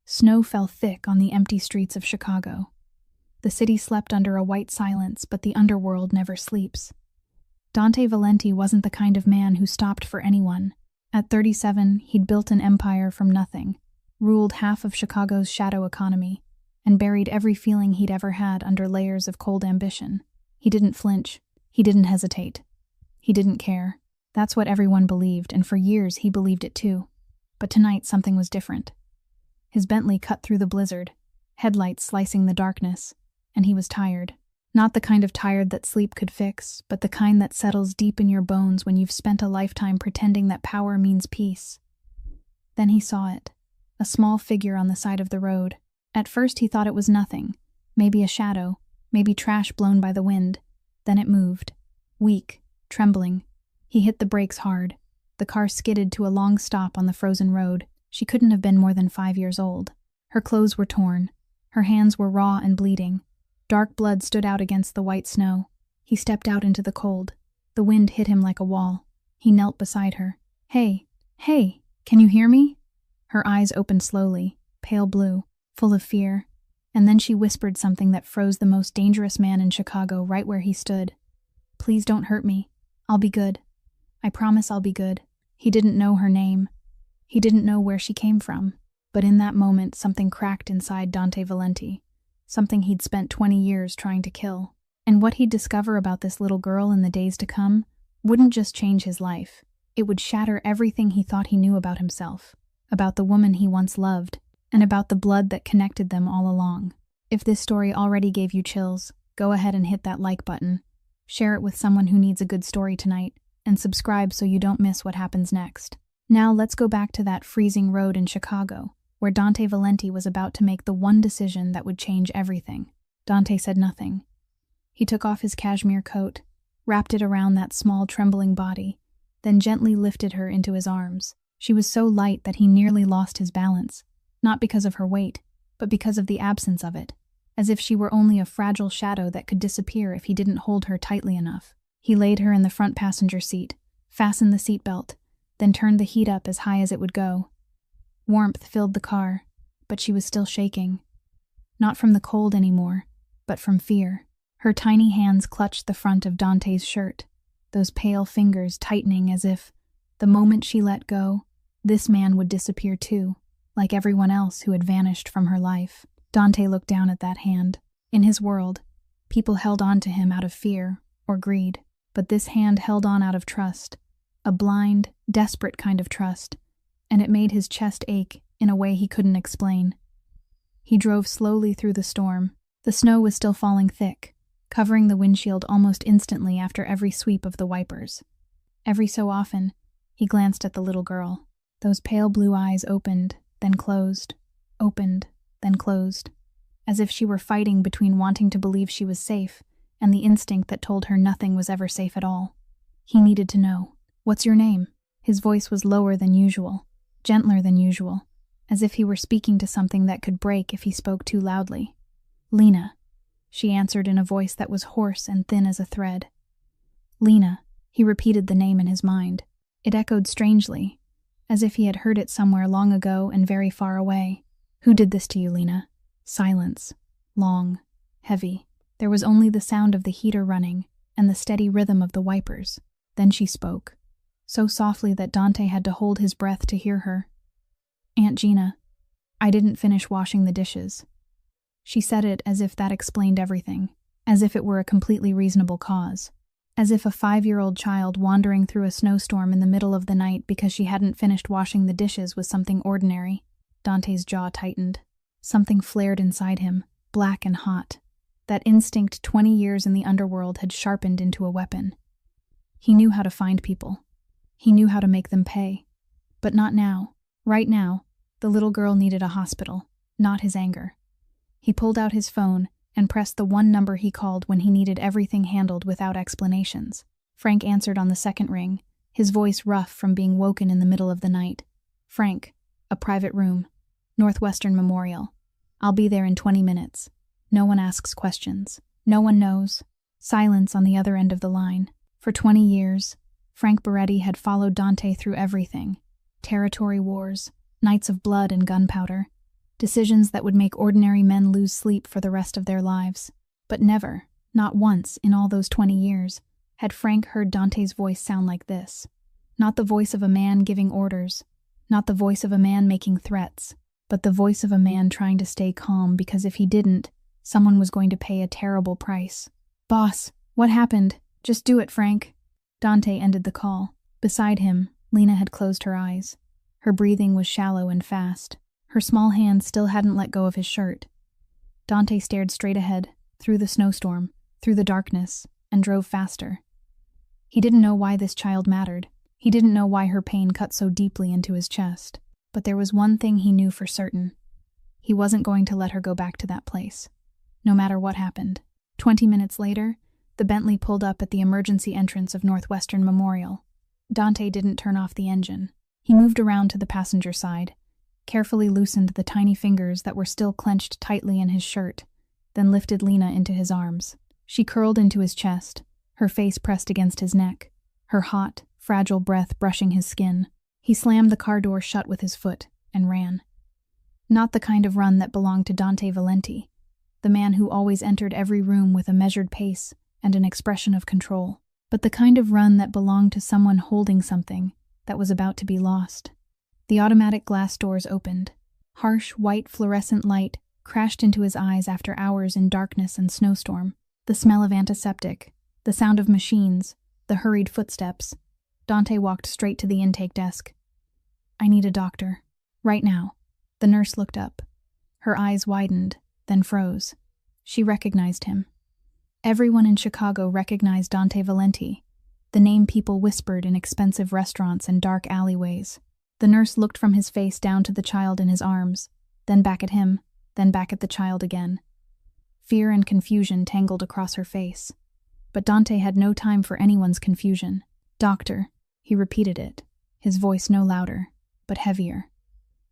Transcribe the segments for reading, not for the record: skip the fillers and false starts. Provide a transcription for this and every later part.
Snow fell thick on the empty streets of Chicago. The city slept under a white silence, but the underworld never sleeps. Dante Valenti wasn't the kind of man who stopped for anyone. At 37, he'd built an empire from nothing, ruled half of Chicago's shadow economy, and buried every feeling he'd ever had under layers of cold ambition. He didn't flinch. He didn't hesitate. He didn't care. That's what everyone believed, and for years he believed it too. But tonight something was different. His Bentley cut through the blizzard, headlights slicing the darkness, and he was tired. Not the kind of tired that sleep could fix, but the kind that settles deep in your bones when you've spent a lifetime pretending that power means peace. Then he saw it, a small figure on the side of the road. At first he thought it was nothing, maybe a shadow, maybe trash blown by the wind. Then it moved, weak, trembling. He hit the brakes hard. The car skidded to a long stop on the frozen road. She couldn't have been more than 5 years old. Her clothes were torn. Her hands were raw and bleeding. Dark blood stood out against the white snow. He stepped out into the cold. The wind hit him like a wall. He knelt beside her. Hey, can you hear me?" Her eyes opened slowly, pale blue, full of fear, and then she whispered something that froze the most dangerous man in Chicago right where he stood. "Please don't hurt me. I'll be good. I promise I'll be good." He didn't know her name. He didn't know where she came from, but in that moment something cracked inside Dante Valenti, something he'd spent 20 years trying to kill. And what he'd discover about this little girl in the days to come wouldn't just change his life. It would shatter everything he thought he knew about himself, about the woman he once loved, and about the blood that connected them all along. If this story already gave you chills, go ahead and hit that like button, share it with someone who needs a good story tonight, and subscribe so you don't miss what happens next. Now let's go back to that freezing road in Chicago, where Dante Valenti was about to make the one decision that would change everything. Dante said nothing. He took off his cashmere coat, wrapped it around that small, trembling body, then gently lifted her into his arms. She was so light that he nearly lost his balance, not because of her weight, but because of the absence of it, as if she were only a fragile shadow that could disappear if he didn't hold her tightly enough. He laid her in the front passenger seat, fastened the seatbelt, then turned the heat up as high as it would go. Warmth filled the car, but she was still shaking. Not from the cold anymore, but from fear. Her tiny hands clutched the front of Dante's shirt, those pale fingers tightening as if, the moment she let go, this man would disappear too, like everyone else who had vanished from her life. Dante looked down at that hand. In his world, people held on to him out of fear or greed, but this hand held on out of trust, a blind, desperate kind of trust, and it made his chest ache in a way he couldn't explain. He drove slowly through the storm. The snow was still falling thick, covering the windshield almost instantly after every sweep of the wipers. Every so often, he glanced at the little girl. Those pale blue eyes opened, then closed, opened, then closed, as if she were fighting between wanting to believe she was safe and the instinct that told her nothing was ever safe at all. He needed to know. "What's your name?" His voice was lower than usual, gentler than usual, as if he were speaking to something that could break if he spoke too loudly. "Lena," she answered in a voice that was hoarse and thin as a thread. "Lena," he repeated the name in his mind. It echoed strangely, as if he had heard it somewhere long ago and very far away. "Who did this to you, Lena?" Silence. Long. Heavy. There was only the sound of the heater running and the steady rhythm of the wipers. Then she spoke, so softly that Dante had to hold his breath to hear her. "Aunt Gina, I didn't finish washing the dishes." She said it as if that explained everything, as if it were a completely reasonable cause, as if a 5-year-old child wandering through a snowstorm in the middle of the night because she hadn't finished washing the dishes was something ordinary. Dante's jaw tightened. Something flared inside him, black and hot. That instinct 20 years in the underworld had sharpened into a weapon. He knew how to find people. He knew how to make them pay. But not now. Right now, the little girl needed a hospital, not his anger. He pulled out his phone and pressed the one number he called when he needed everything handled without explanations. Frank answered on the second ring, his voice rough from being woken in the middle of the night. "Frank, a private room. Northwestern Memorial. I'll be there in 20 minutes. No one asks questions. No one knows." Silence on the other end of the line. For 20 years, Frank Beretti had followed Dante through everything. Territory wars, nights of blood and gunpowder, Decisions that would make ordinary men lose sleep for the rest of their lives. But never, not once in all those 20 years, had Frank heard Dante's voice sound like this. Not the voice of a man giving orders, not the voice of a man making threats, but the voice of a man trying to stay calm because if he didn't, someone was going to pay a terrible price. "Boss, what happened? Just do it, Frank." Dante ended the call. Beside him, Lena had closed her eyes. Her breathing was shallow and fast. Her small hand still hadn't let go of his shirt. Dante stared straight ahead, through the snowstorm, through the darkness, and drove faster. He didn't know why this child mattered. He didn't know why her pain cut so deeply into his chest. But there was one thing he knew for certain. He wasn't going to let her go back to that place, no matter what happened. 20 minutes later, the Bentley pulled up at the emergency entrance of Northwestern Memorial. Dante didn't turn off the engine. He moved around to the passenger side, carefully loosened the tiny fingers that were still clenched tightly in his shirt, then lifted Lena into his arms. She curled into his chest, her face pressed against his neck, her hot, fragile breath brushing his skin. He slammed the car door shut with his foot and ran. Not the kind of run that belonged to Dante Valenti, the man who always entered every room with a measured pace and an expression of control, but the kind of run that belonged to someone holding something that was about to be lost. The automatic glass doors opened. Harsh, white fluorescent light crashed into his eyes after hours in darkness and snowstorm. The smell of antiseptic, the sound of machines, the hurried footsteps. Dante walked straight to the intake desk. "I need a doctor. Right now." The nurse looked up. Her eyes widened, then froze. She recognized him. Everyone in Chicago recognized Dante Valenti, the name people whispered in expensive restaurants and dark alleyways. The nurse looked from his face down to the child in his arms, then back at him, then back at the child again. Fear and confusion tangled across her face. But Dante had no time for anyone's confusion. "Doctor," he repeated it, his voice no louder, but heavier.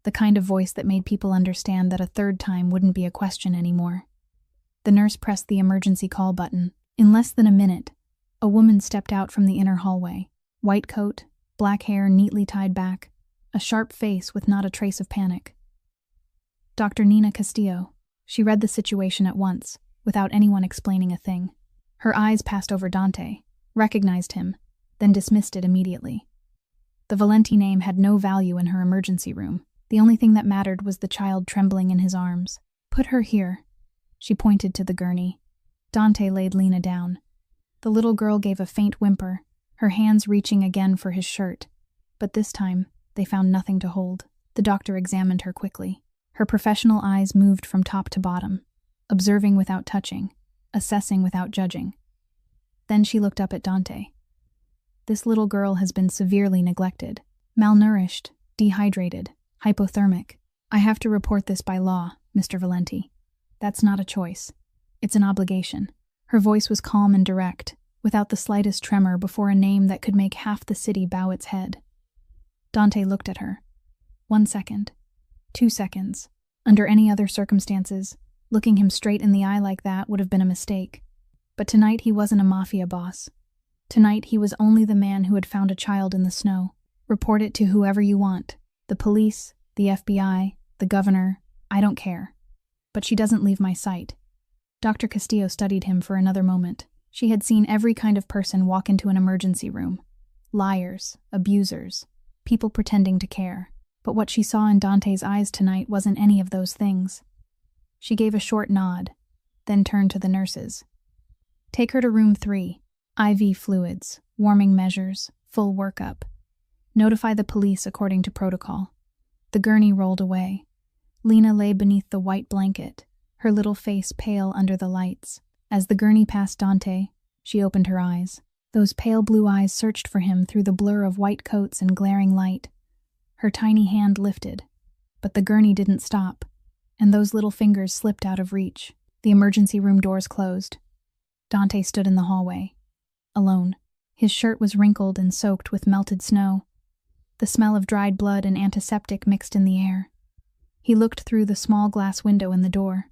The kind of voice that made people understand that a third time wouldn't be a question anymore. The nurse pressed the emergency call button. In less than a minute, a woman stepped out from the inner hallway. White coat, black hair neatly tied back, a sharp face with not a trace of panic. Dr. Nina Castillo. She read the situation at once, without anyone explaining a thing. Her eyes passed over Dante, recognized him, then dismissed it immediately. The Valenti name had no value in her emergency room. The only thing that mattered was the child trembling in his arms. "Put her here." She pointed to the gurney. Dante laid Lena down. The little girl gave a faint whimper, her hands reaching again for his shirt. But this time, they found nothing to hold. The doctor examined her quickly. Her professional eyes moved from top to bottom, observing without touching, assessing without judging. Then she looked up at Dante. "This little girl has been severely neglected, malnourished, dehydrated, hypothermic. I have to report this by law, Mr. Valenti. That's not a choice. It's an obligation." Her voice was calm and direct, without the slightest tremor before a name that could make half the city bow its head. Dante looked at her. 1 second. 2 seconds. Under any other circumstances, looking him straight in the eye like that would have been a mistake. But tonight he wasn't a mafia boss. Tonight he was only the man who had found a child in the snow. "Report it to whoever you want. The police, the FBI, the governor, I don't care. But she doesn't leave my sight." Dr. Castillo studied him for another moment. She had seen every kind of person walk into an emergency room. Liars, abusers, people pretending to care. But what she saw in Dante's eyes tonight wasn't any of those things. She gave a short nod, then turned to the nurses. "Take her to room 3. IV fluids, warming measures, full workup. Notify the police according to protocol." The gurney rolled away. Lena lay beneath the white blanket, her little face pale under the lights. As the gurney passed Dante, she opened her eyes. Those pale blue eyes searched for him through the blur of white coats and glaring light. Her tiny hand lifted, but the gurney didn't stop, and those little fingers slipped out of reach. The emergency room doors closed. Dante stood in the hallway, alone. His shirt was wrinkled and soaked with melted snow. The smell of dried blood and antiseptic mixed in the air. He looked through the small glass window in the door.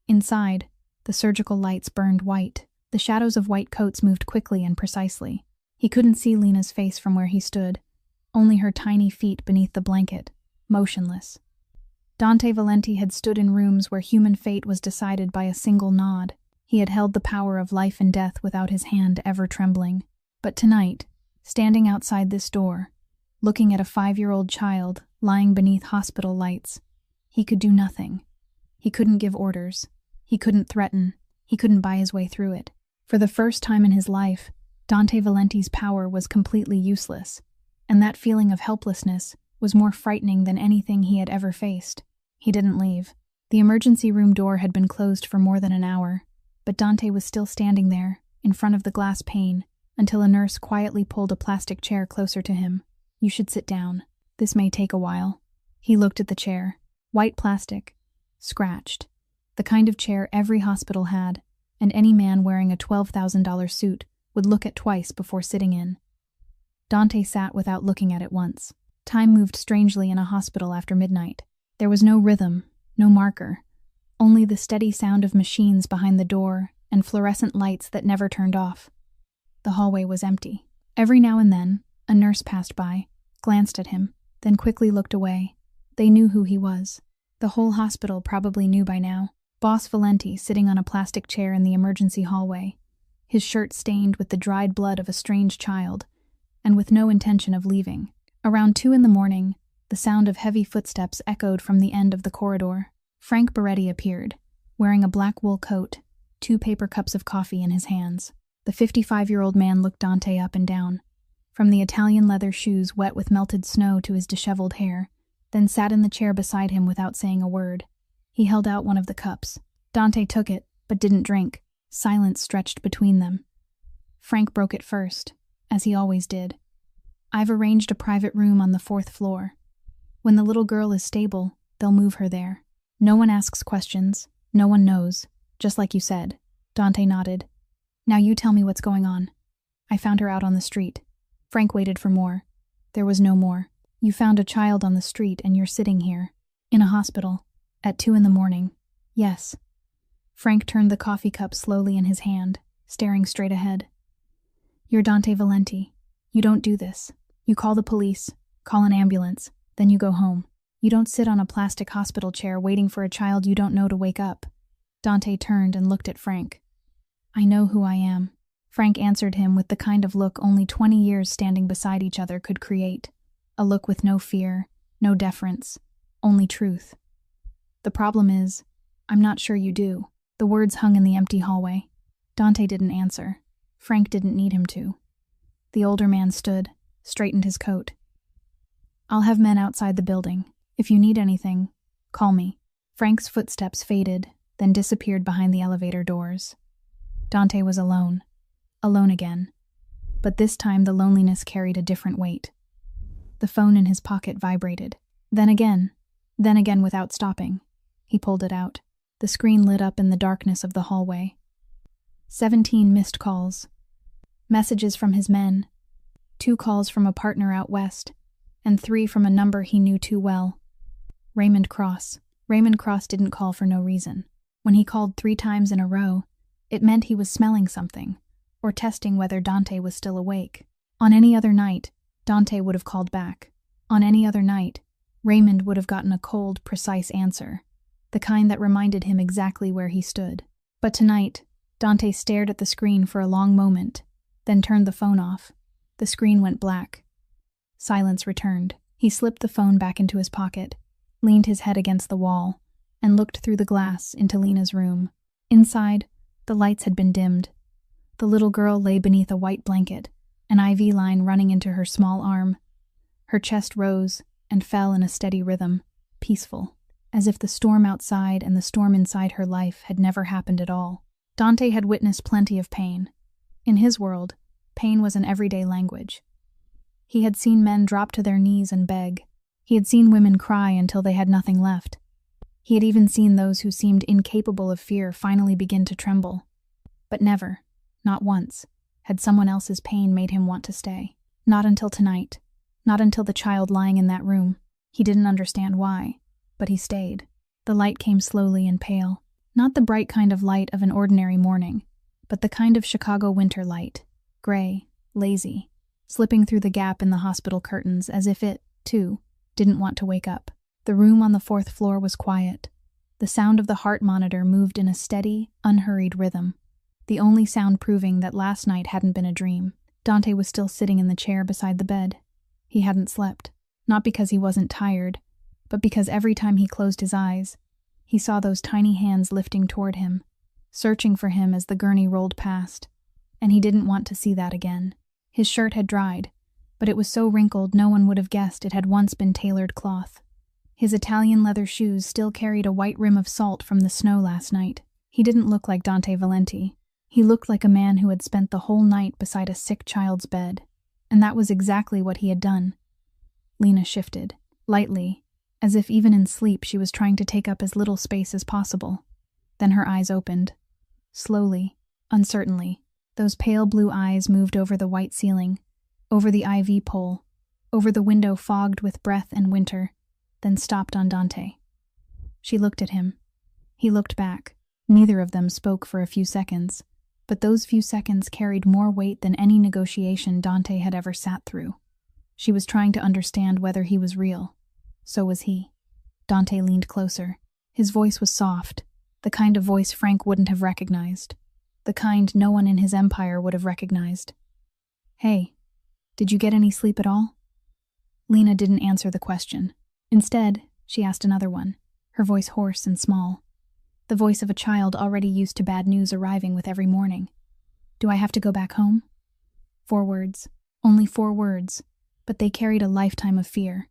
Inside, the surgical lights burned white. The shadows of white coats moved quickly and precisely. He couldn't see Lena's face from where he stood, only her tiny feet beneath the blanket, motionless. Dante Valenti had stood in rooms where human fate was decided by a single nod. He had held the power of life and death without his hand ever trembling. But tonight, standing outside this door, looking at a 5-year-old child lying beneath hospital lights, he could do nothing. He couldn't give orders. He couldn't threaten. He couldn't buy his way through it. For the first time in his life, Dante Valenti's power was completely useless, and that feeling of helplessness was more frightening than anything he had ever faced. He didn't leave. The emergency room door had been closed for more than an hour, but Dante was still standing there, in front of the glass pane, until a nurse quietly pulled a plastic chair closer to him. "You should sit down. This may take a while." He looked at the chair. White plastic. Scratched. The kind of chair every hospital had, and any man wearing a $12,000 suit would look at twice before sitting in. Dante sat without looking at it once. Time moved strangely in a hospital after midnight. There was no rhythm, no marker, only the steady sound of machines behind the door and fluorescent lights that never turned off. The hallway was empty. Every now and then, a nurse passed by, glanced at him, then quickly looked away. They knew who he was. The whole hospital probably knew by now. Boss Valenti sitting on a plastic chair in the emergency hallway, his shirt stained with the dried blood of a strange child, and with no intention of leaving. Around 2 a.m, the sound of heavy footsteps echoed from the end of the corridor. Frank Beretti appeared, wearing a black wool coat, 2 paper cups of coffee in his hands. The 55-year-old man looked Dante up and down, from the Italian leather shoes wet with melted snow to his disheveled hair, then sat in the chair beside him without saying a word. He held out one of the cups. Dante took it, but didn't drink. Silence stretched between them. Frank broke it first, as he always did. "I've arranged a private room on the 4th floor. When the little girl is stable, they'll move her there. No one asks questions. No one knows. Just like you said." Dante nodded. "Now you tell me what's going on." "I found her out on the street." Frank waited for more. There was no more. "You found a child on the street and you're sitting here, in a hospital, at 2 a.m. "Yes." Frank turned the coffee cup slowly in his hand, staring straight ahead. "You're Dante Valenti. You don't do this. You call the police, call an ambulance, then you go home. You don't sit on a plastic hospital chair waiting for a child you don't know to wake up." Dante turned and looked at Frank. "I know who I am." Frank answered him with the kind of look only 20 years standing beside each other could create. A look with no fear, no deference, only truth. "The problem is, I'm not sure you do." The words hung in the empty hallway. Dante didn't answer. Frank didn't need him to. The older man stood, straightened his coat. "I'll have men outside the building. If you need anything, call me." Frank's footsteps faded, then disappeared behind the elevator doors. Dante was alone. Alone again. But this time the loneliness carried a different weight. The phone in his pocket vibrated. Then again without stopping. He pulled it out. The screen lit up in the darkness of the hallway. 17 missed calls. Messages from his men. 2 calls from a partner out west, and 3 from a number he knew too well. Raymond Cross. Raymond Cross didn't call for no reason. When he called 3 times in a row, it meant he was smelling something, or testing whether Dante was still awake. On any other night, Dante would have called back. On any other night, Raymond would have gotten a cold, precise answer, the kind that reminded him exactly where he stood. But tonight, Dante stared at the screen for a long moment, then turned the phone off. The screen went black. Silence returned. He slipped the phone back into his pocket, leaned his head against the wall, and looked through the glass into Lena's room. Inside, the lights had been dimmed. The little girl lay beneath a white blanket, an IV line running into her small arm. Her chest rose and fell in a steady rhythm, peaceful, as if the storm outside and the storm inside her life had never happened at all. Dante had witnessed plenty of pain. In his world, pain was an everyday language. He had seen men drop to their knees and beg. He had seen women cry until they had nothing left. He had even seen those who seemed incapable of fear finally begin to tremble. But never, not once, had someone else's pain made him want to stay. Not until tonight. Not until the child lying in that room. He didn't understand why, but he stayed. The light came slowly and pale. Not the bright kind of light of an ordinary morning, but the kind of Chicago winter light, gray, lazy, slipping through the gap in the hospital curtains as if it, too, didn't want to wake up. The room on the fourth floor was quiet. The sound of the heart monitor moved in a steady, unhurried rhythm, the only sound proving that last night hadn't been a dream. Dante was still sitting in the chair beside the bed. He hadn't slept, not because he wasn't tired, but because every time he closed his eyes, he saw those tiny hands lifting toward him, searching for him as the gurney rolled past, and he didn't want to see that again. His shirt had dried, but it was so wrinkled no one would have guessed it had once been tailored cloth. His Italian leather shoes still carried a white rim of salt from the snow last night. He didn't look like Dante Valenti. He looked like a man who had spent the whole night beside a sick child's bed, and that was exactly what he had done. Lena shifted, lightly, as if even in sleep she was trying to take up as little space as possible. Then her eyes opened. Slowly, uncertainly, those pale blue eyes moved over the white ceiling, over the IV pole, over the window fogged with breath and winter, then stopped on Dante. She looked at him. He looked back. Neither of them spoke for a few seconds, but those few seconds carried more weight than any negotiation Dante had ever sat through. She was trying to understand whether he was real. So was he. Dante leaned closer. His voice was soft, the kind of voice Frank wouldn't have recognized, the kind no one in his empire would have recognized. "Hey, did you get any sleep at all?" Lena didn't answer the question. Instead, she asked another one, her voice hoarse and small, the voice of a child already used to bad news arriving with every morning. "Do I have to go back home?" 4 words, only 4 words, but they carried a lifetime of fear.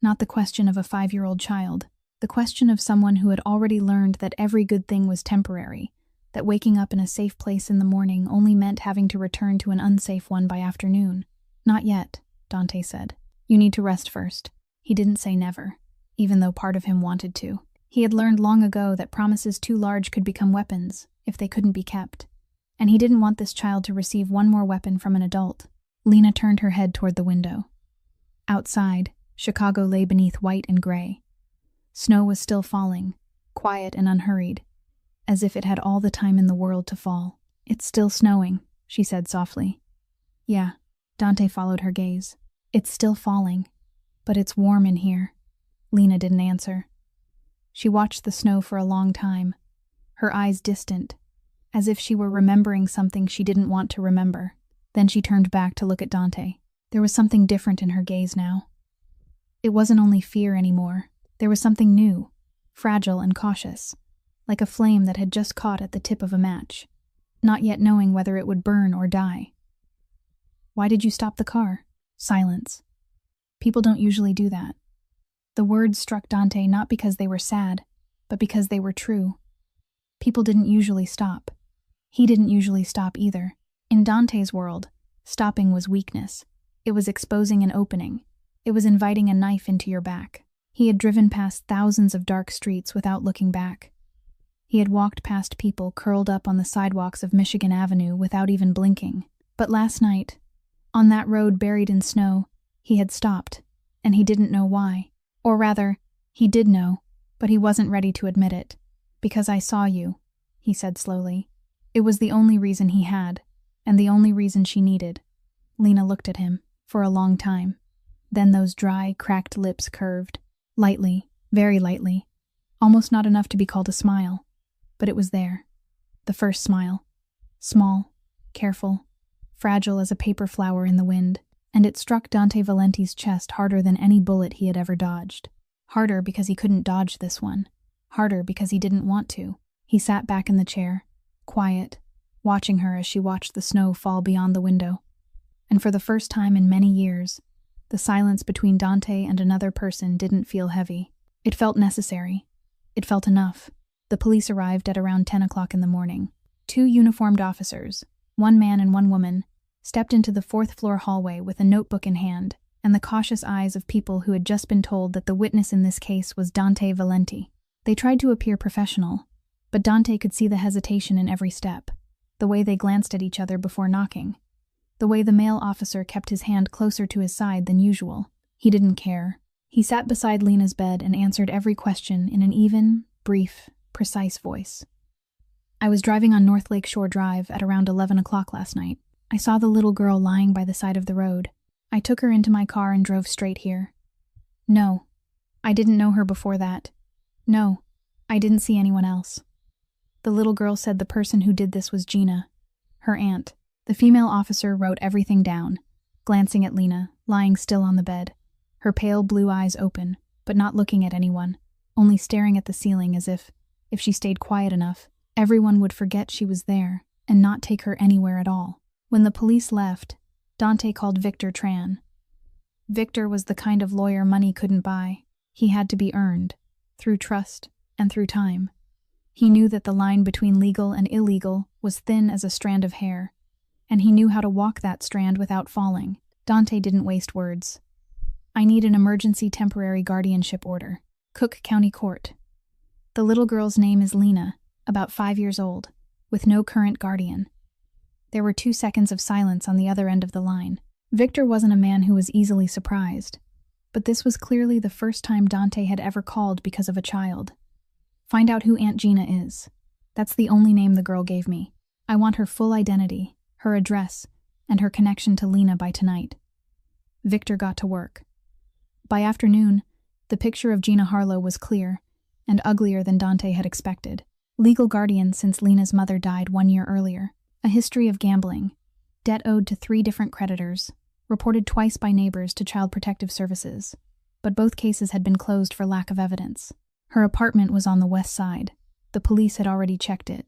Not the question of a 5-year-old child, the question of someone who had already learned that every good thing was temporary, that waking up in a safe place in the morning only meant having to return to an unsafe one by afternoon. "Not yet," Dante said. "You need to rest first." He didn't say never, even though part of him wanted to. He had learned long ago that promises too large could become weapons if they couldn't be kept, and he didn't want this child to receive one more weapon from an adult. Lena turned her head toward the window. Outside, Chicago lay beneath white and gray. Snow was still falling, quiet and unhurried, as if it had all the time in the world to fall. "It's still snowing," she said softly. "Yeah," Dante followed her gaze. "It's still falling, but it's warm in here." Lena didn't answer. She watched the snow for a long time, her eyes distant, as if she were remembering something she didn't want to remember. Then she turned back to look at Dante. There was something different in her gaze now. It wasn't only fear anymore. There was something new, fragile and cautious, like a flame that had just caught at the tip of a match, not yet knowing whether it would burn or die. "Why did you stop the car?" Silence. People don't usually do that. The words struck Dante not because they were sad, but because they were true. People didn't usually stop. He didn't usually stop either. In Dante's world, stopping was weakness. It was exposing an opening. It was inviting a knife into your back. He had driven past thousands of dark streets without looking back. He had walked past people curled up on the sidewalks of Michigan Avenue without even blinking. But last night, on that road buried in snow, he had stopped, and he didn't know why. Or rather, he did know, but he wasn't ready to admit it. "Because I saw you," he said slowly. It was the only reason he had, and the only reason she needed. Lena looked at him, for a long time. Then those dry, cracked lips curved, lightly, very lightly, almost not enough to be called a smile. But it was there. The first smile. Small, careful, fragile as a paper flower in the wind. And it struck Dante Valenti's chest harder than any bullet he had ever dodged. Harder because he couldn't dodge this one. Harder because he didn't want to. He sat back in the chair, quiet, watching her as she watched the snow fall beyond the window. And for the first time in many years, the silence between Dante and another person didn't feel heavy. It felt necessary. It felt enough. The police arrived at around 10 o'clock in the morning. 2 uniformed officers, 1 man and 1 woman, stepped into the 4th-floor hallway with a notebook in hand and the cautious eyes of people who had just been told that the witness in this case was Dante Valenti. They tried to appear professional, but Dante could see the hesitation in every step, the way they glanced at each other before knocking, the way the male officer kept his hand closer to his side than usual. He didn't care. He sat beside Lena's bed and answered every question in an even, brief, precise voice. "I was driving on North Lake Shore Drive at around 11 o'clock last night. I saw the little girl lying by the side of the road. I took her into my car and drove straight here." "No," I didn't know her before that. No, I didn't see anyone else. The little girl said the person who did this was Gina, her aunt. The female officer wrote everything down, glancing at Lena, lying still on the bed, her pale blue eyes open, but not looking at anyone, only staring at the ceiling as if she stayed quiet enough, everyone would forget she was there and not take her anywhere at all. When the police left, Dante called Victor Tran. Victor was the kind of lawyer money couldn't buy. He had to be earned, through trust and through time. He knew that the line between legal and illegal was thin as a strand of hair, and he knew how to walk that strand without falling. Dante didn't waste words. I need an emergency temporary guardianship order. Cook County Court. The little girl's name is Lena, about 5 years old, with no current guardian. There were 2 seconds of silence on the other end of the line. Victor wasn't a man who was easily surprised, but this was clearly the first time Dante had ever called because of a child. Find out who Aunt Gina is. That's the only name the girl gave me. I want her full identity, her address, and her connection to Lena by tonight. Victor got to work. By afternoon, the picture of Gina Harlow was clear, and uglier than Dante had expected. Legal guardian since Lena's mother died 1 year earlier. A history of gambling. Debt owed to 3 different creditors. Reported twice by neighbors to Child Protective Services. But both cases had been closed for lack of evidence. Her apartment was on the west side. The police had already checked it.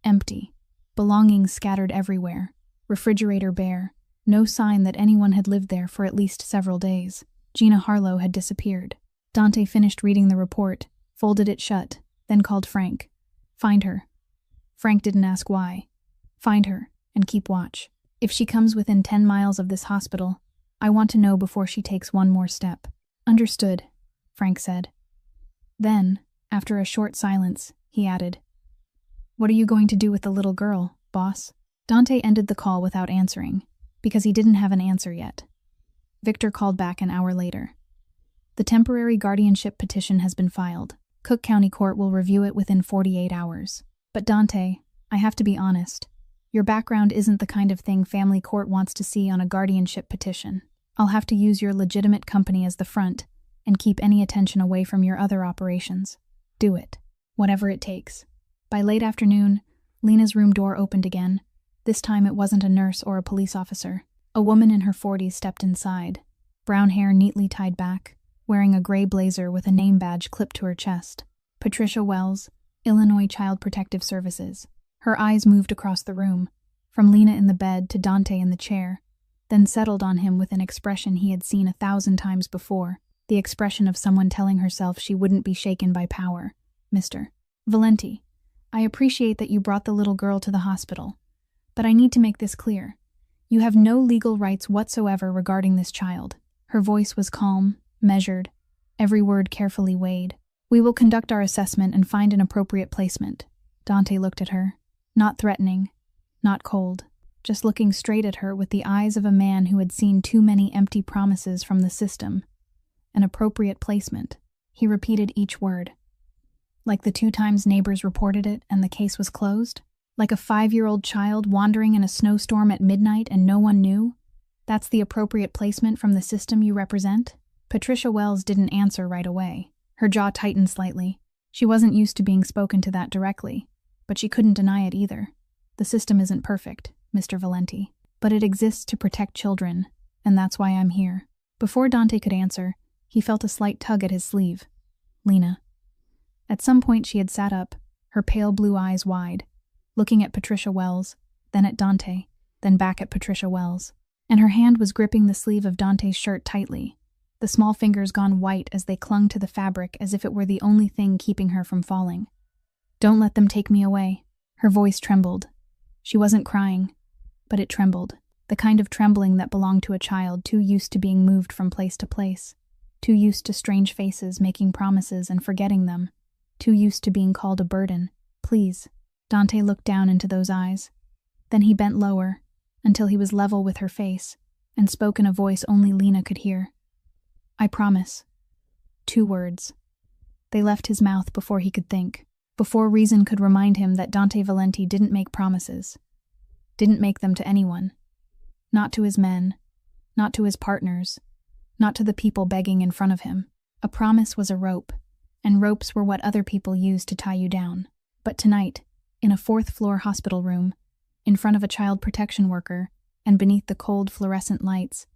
Empty. Belongings scattered everywhere. Refrigerator bare. No sign that anyone had lived there for at least several days. Gina Harlow had disappeared. Dante finished reading the report, folded it shut, then called Frank. Find her. Frank didn't ask why. Find her, and keep watch. If she comes within 10 miles of this hospital, I want to know before she takes one more step. Understood, Frank said. Then, after a short silence, he added, What are you going to do with the little girl, boss? Dante ended the call without answering, because he didn't have an answer yet. Victor called back an hour later. The temporary guardianship petition has been filed. Cook County Court will review it within 48 hours. But Dante, I have to be honest. Your background isn't the kind of thing family court wants to see on a guardianship petition. I'll have to use your legitimate company as the front and keep any attention away from your other operations. Do it. Whatever it takes. By late afternoon, Lena's room door opened again. This time it wasn't a nurse or a police officer. A woman in her 40s stepped inside, brown hair neatly tied back, wearing a gray blazer with a name badge clipped to her chest. Patricia Wells, Illinois Child Protective Services. Her eyes moved across the room, from Lena in the bed to Dante in the chair, then settled on him with an expression he had seen 1,000 times before, the expression of someone telling herself she wouldn't be shaken by power. Mr. Valenti, I appreciate that you brought the little girl to the hospital, but I need to make this clear. You have no legal rights whatsoever regarding this child. Her voice was calm, measured, every word carefully weighed. We will conduct our assessment and find an appropriate placement. Dante looked at her, not threatening, not cold, just looking straight at her with the eyes of a man who had seen too many empty promises from the system. An appropriate placement. He repeated each word. Like the 2 times neighbors reported it and the case was closed? Like a 5-year-old child wandering in a snowstorm at midnight and no one knew? That's the appropriate placement from the system you represent? Patricia Wells didn't answer right away. Her jaw tightened slightly. She wasn't used to being spoken to that directly, but she couldn't deny it either. The system isn't perfect, Mr. Valenti, but it exists to protect children, and that's why I'm here. Before Dante could answer, he felt a slight tug at his sleeve. Lena. At some point she had sat up, her pale blue eyes wide, looking at Patricia Wells, then at Dante, then back at Patricia Wells, and her hand was gripping the sleeve of Dante's shirt tightly, the small fingers gone white as they clung to the fabric as if it were the only thing keeping her from falling. Don't let them take me away. Her voice trembled. She wasn't crying, but it trembled, the kind of trembling that belonged to a child too used to being moved from place to place, too used to strange faces making promises and forgetting them, too used to being called a burden. Please. Dante looked down into those eyes. Then he bent lower, until he was level with her face, and spoke in a voice only Lena could hear. I promise. 2 words. They left his mouth before he could think, before reason could remind him that Dante Valenti didn't make promises, didn't make them to anyone. Not to his men, not to his partners, not to the people begging in front of him. A promise was a rope, and ropes were what other people used to tie you down. But tonight, in a fourth-floor hospital room, in front of a child protection worker, and beneath the cold fluorescent lights,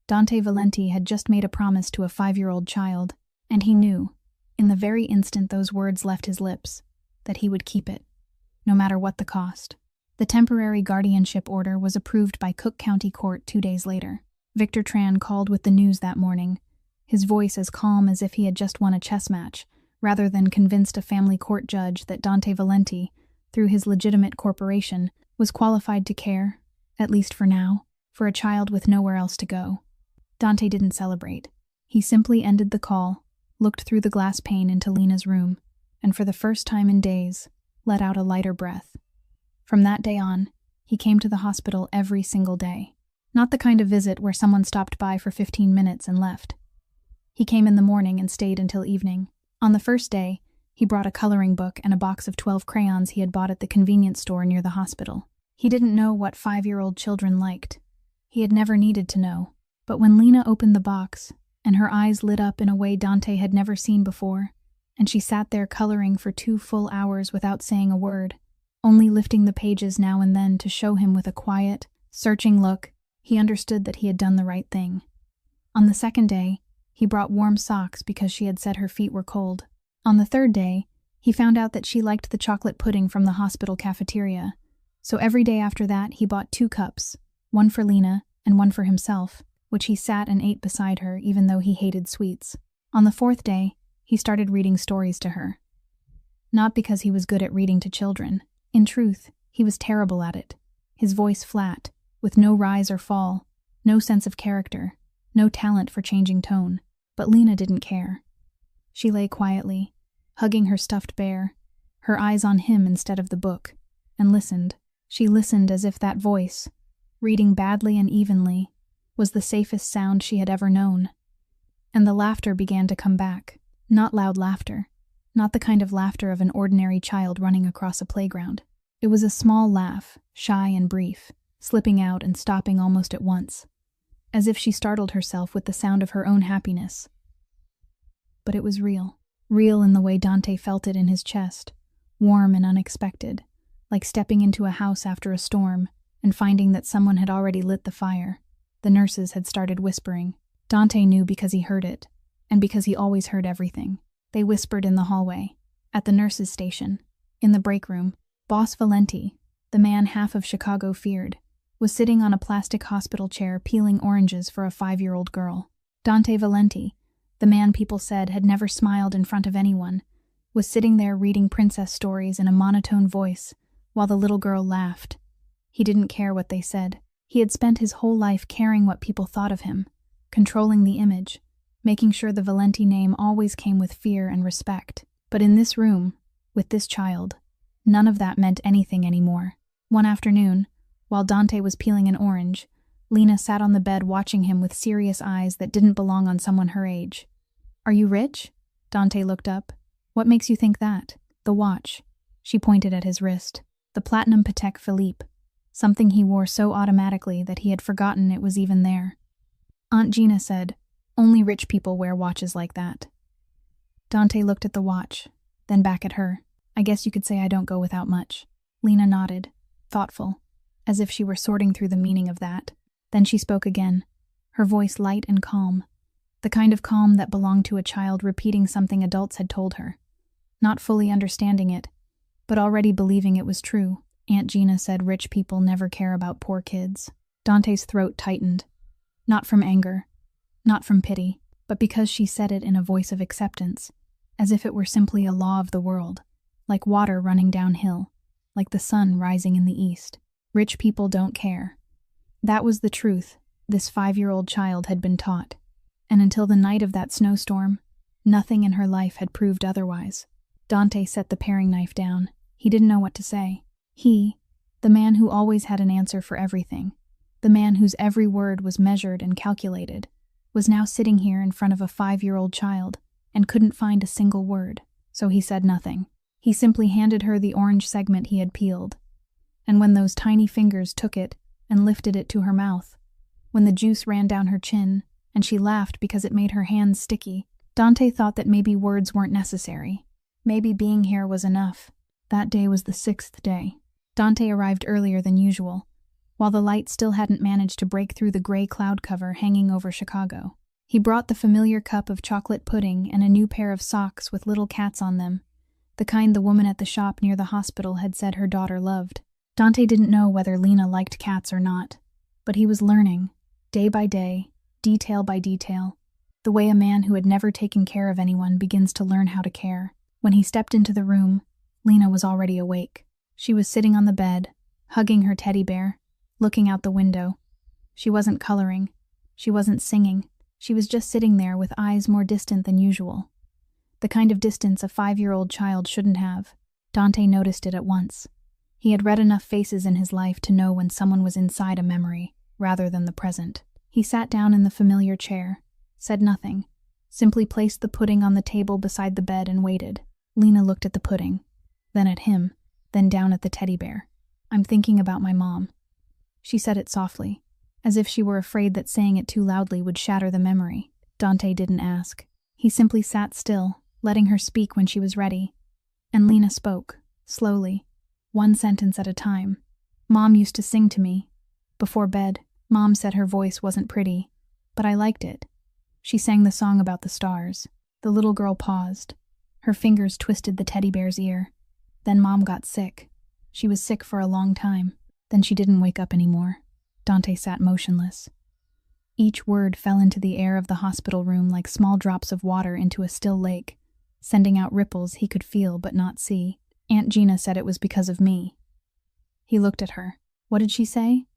Dante Valenti had just made a promise to a 5-year-old child, and he knew, in the very instant those words left his lips, that he would keep it, no matter what the cost. The temporary guardianship order was approved by Cook County Court 2 days later. Victor Tran called with the news that morning, his voice as calm as if he had just won a chess match, rather than convinced a family court judge that Dante Valenti, through his legitimate corporation, was qualified to care, at least for now, for a child with nowhere else to go. Dante didn't celebrate. He simply ended the call, looked through the glass pane into Lena's room, and for the first time in days, let out a lighter breath. From that day on, he came to the hospital every single day. Not the kind of visit where someone stopped by for 15 minutes and left. He came in the morning and stayed until evening. On the first day, he brought a coloring book and a box of 12 crayons he had bought at the convenience store near the hospital. He didn't know what 5-year-old children liked. He had never needed to know. But when Lena opened the box, and her eyes lit up in a way Dante had never seen before, and she sat there coloring for 2 full hours without saying a word, only lifting the pages now and then to show him with a quiet, searching look, he understood that he had done the right thing. On the second day, he brought warm socks because she had said her feet were cold. On the third day, he found out that she liked the chocolate pudding from the hospital cafeteria, so every day after that he bought 2 cups, one for Lena and one for himself, which he sat and ate beside her even though he hated sweets. On the 4th day, he started reading stories to her. Not because he was good at reading to children. In truth, he was terrible at it. His voice flat, with no rise or fall, no sense of character, no talent for changing tone. But Lena didn't care. She lay quietly, hugging her stuffed bear, her eyes on him instead of the book, and listened. She listened as if that voice, reading badly and evenly, was the safest sound she had ever known. And the laughter began to come back. Not loud laughter. Not the kind of laughter of an ordinary child running across a playground. It was a small laugh, shy and brief, slipping out and stopping almost at once, as if she startled herself with the sound of her own happiness. But it was real. Real in the way Dante felt it in his chest, warm and unexpected, like stepping into a house after a storm and finding that someone had already lit the fire. The nurses had started whispering. Dante knew because he heard it, and because he always heard everything. They whispered in the hallway, at the nurses' station, in the break room. Boss Valenti, the man half of Chicago feared, was sitting on a plastic hospital chair peeling oranges for a 5-year-old girl. Dante Valenti, the man people said had never smiled in front of anyone, was sitting there reading princess stories in a monotone voice while the little girl laughed. He didn't care what they said. He had spent his whole life caring what people thought of him, controlling the image, making sure the Valenti name always came with fear and respect. But in this room, with this child, none of that meant anything anymore. One afternoon, while Dante was peeling an orange, Lena sat on the bed watching him with serious eyes that didn't belong on someone her age. "Are you rich?" Dante looked up. "What makes you think that?" "The watch." She pointed at his wrist. The platinum Patek Philippe, something he wore so automatically that he had forgotten it was even there. Aunt Gina said, "Only rich people wear watches like that." Dante looked at the watch, then back at her. "I guess you could say I don't go without much." Lena nodded, thoughtful, as if she were sorting through the meaning of that. Then she spoke again, her voice light and calm, the kind of calm that belonged to a child repeating something adults had told her, not fully understanding it, but already believing it was true. Aunt Gina said rich people never care about poor kids. Dante's throat tightened, not from anger, not from pity, but because she said it in a voice of acceptance, as if it were simply a law of the world, like water running downhill, like the sun rising in the east. Rich people don't care. That was the truth this 5-year-old child had been taught, and until the night of that snowstorm, nothing in her life had proved otherwise. Dante set the paring knife down. He didn't know what to say. He, the man who always had an answer for everything, the man whose every word was measured and calculated, was now sitting here in front of a 5-year-old child and couldn't find a single word, so he said nothing. He simply handed her the orange segment he had peeled, and when those tiny fingers took it and lifted it to her mouth, when the juice ran down her chin and she laughed because it made her hands sticky, Dante thought that maybe words weren't necessary. Maybe being here was enough. That day was the 6th day. Dante arrived earlier than usual, while the light still hadn't managed to break through the gray cloud cover hanging over Chicago. He brought the familiar cup of chocolate pudding and a new pair of socks with little cats on them, the kind the woman at the shop near the hospital had said her daughter loved. Dante didn't know whether Lena liked cats or not, but he was learning, day by day, detail by detail, the way a man who had never taken care of anyone begins to learn how to care. When he stepped into the room, Lena was already awake. She was sitting on the bed, hugging her teddy bear, looking out the window. She wasn't coloring. She wasn't singing. She was just sitting there with eyes more distant than usual. The kind of distance a 5-year-old child shouldn't have. Dante noticed it at once. He had read enough faces in his life to know when someone was inside a memory, rather than the present. He sat down in the familiar chair, said nothing, simply placed the pudding on the table beside the bed and waited. Lena looked at the pudding, then at him, then down at the teddy bear. "I'm thinking about my mom." She said it softly, as if she were afraid that saying it too loudly would shatter the memory. Dante didn't ask. He simply sat still, letting her speak when she was ready. And Lena spoke, slowly, one sentence at a time. "Mom used to sing to me. Before bed, Mom said her voice wasn't pretty, but I liked it. She sang the song about the stars." The little girl paused. Her fingers twisted the teddy bear's ear. "Then Mom got sick. She was sick for a long time. Then she didn't wake up anymore." Dante sat motionless. Each word fell into the air of the hospital room like small drops of water into a still lake, sending out ripples he could feel but not see. "Aunt Gina said it was because of me." He looked at her. "What did she say?"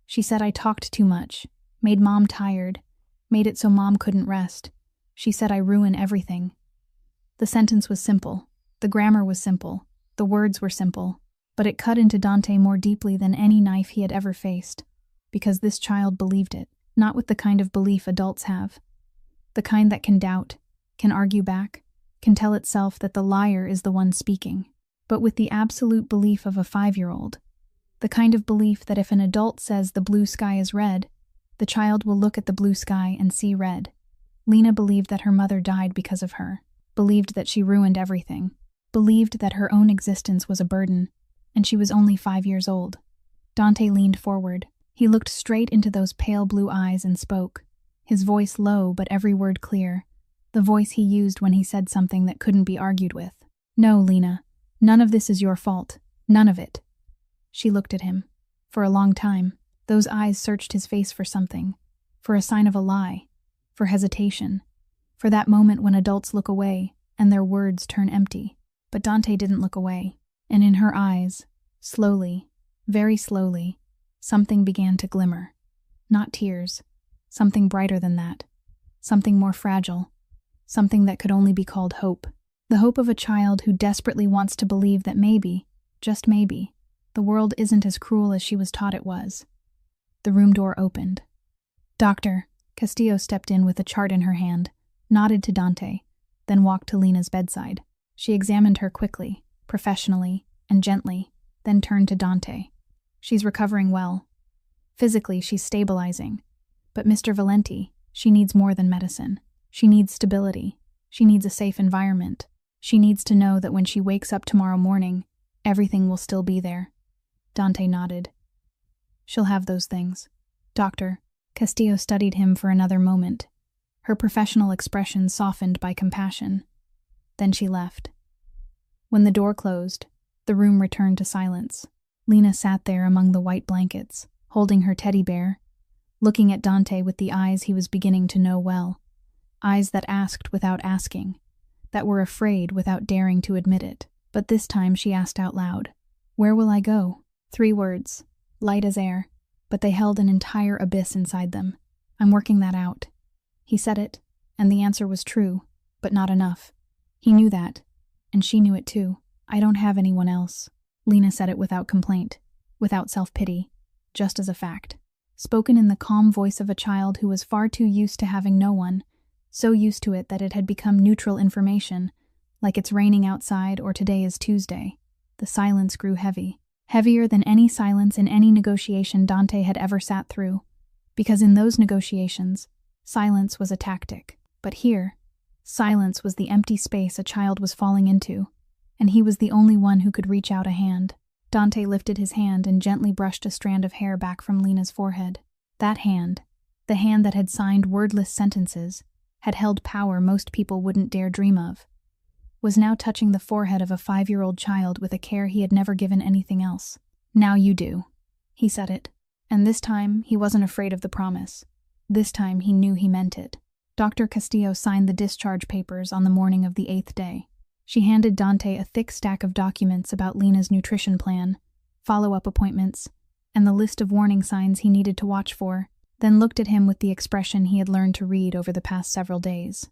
"She said I talked too much, made Mom tired, made it so Mom couldn't rest. She said I ruin everything." The sentence was simple. The grammar was simple. The words were simple. But it cut into Dante more deeply than any knife he had ever faced, because this child believed it, not with the kind of belief adults have. The kind that can doubt, can argue back, can tell itself that the liar is the one speaking, but with the absolute belief of a 5-year-old. The kind of belief that if an adult says the blue sky is red, the child will look at the blue sky and see red. Lena believed that her mother died because of her, believed that she ruined everything, believed that her own existence was a burden, and she was only 5 years old. Dante leaned forward. He looked straight into those pale blue eyes and spoke, his voice low but every word clear, the voice he used when he said something that couldn't be argued with. "No, Lena, none of this is your fault. None of it." She looked at him. For a long time, those eyes searched his face for something, for a sign of a lie, for hesitation, for that moment when adults look away and their words turn empty. But Dante didn't look away, and in her eyes, slowly, very slowly, something began to glimmer. Not tears, something brighter than that, something more fragile, something that could only be called hope. The hope of a child who desperately wants to believe that maybe, just maybe, the world isn't as cruel as she was taught it was. The room door opened. "Doctor," Castillo stepped in with a chart in her hand, nodded to Dante, then walked to Lena's bedside. She examined her quickly, professionally, and gently, then turned to Dante. "She's recovering well. Physically, she's stabilizing. But Mr. Valenti, she needs more than medicine. She needs stability. She needs a safe environment. She needs to know that when she wakes up tomorrow morning, everything will still be there." Dante nodded. "She'll have those things." "Doctor." Castillo studied him for another moment, her professional expression softened by compassion. Then she left. When the door closed, the room returned to silence. Lena sat there among the white blankets, holding her teddy bear, looking at Dante with the eyes he was beginning to know well, eyes that asked without asking, that were afraid without daring to admit it. But this time she asked out loud, "Where will I go?" 3 words, light as air, but they held an entire abyss inside them. "I'm working that out." He said it, and the answer was true, but not enough. He knew that, and she knew it too. "I don't have anyone else." Lena said it without complaint, without self-pity, just as a fact. Spoken in the calm voice of a child who was far too used to having no one, so used to it that it had become neutral information, like it's raining outside or today is Tuesday. The silence grew heavy, heavier than any silence in any negotiation Dante had ever sat through, because in those negotiations, silence was a tactic. But here, Silence was the empty space a child was falling into, and he was the only one who could reach out a hand. Dante lifted his hand and gently brushed a strand of hair back from Lena's forehead. That hand, the hand that had signed wordless sentences, had held power most people wouldn't dare dream of, was now touching the forehead of a 5-year-old child with a care he had never given anything else. "Now you do." He said it, and this time he wasn't afraid of the promise. This time he knew he meant it. Dr. Castillo signed the discharge papers on the morning of the 8th day. She handed Dante a thick stack of documents about Lena's nutrition plan, follow-up appointments, and the list of warning signs he needed to watch for, then looked at him with the expression he had learned to read over the past several days.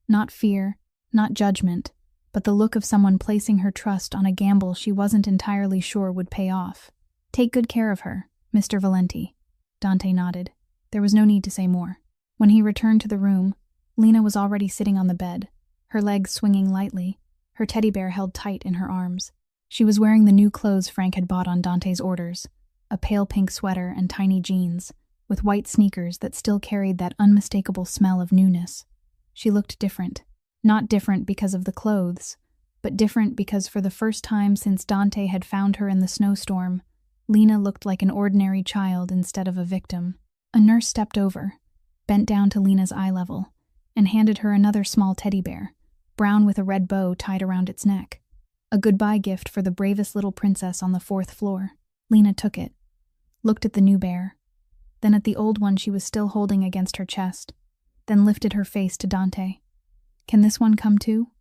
Not fear, not judgment, but the look of someone placing her trust on a gamble she wasn't entirely sure would pay off. "Take good care of her, Mr. Valenti." Dante nodded. There was no need to say more. When he returned to the room, Lena was already sitting on the bed, her legs swinging lightly, her teddy bear held tight in her arms. She was wearing the new clothes Frank had bought on Dante's orders, a pale pink sweater and tiny jeans, with white sneakers that still carried that unmistakable smell of newness. She looked different. Not different because of the clothes, but different because for the first time since Dante had found her in the snowstorm, Lena looked like an ordinary child instead of a victim. A nurse stepped over, bent down to Lena's eye level, and handed her another small teddy bear, brown with a red bow tied around its neck. A goodbye gift for the bravest little princess on the 4th floor. Lena took it, looked at the new bear, then at the old one she was still holding against her chest, then lifted her face to Dante. "Can this one come too?"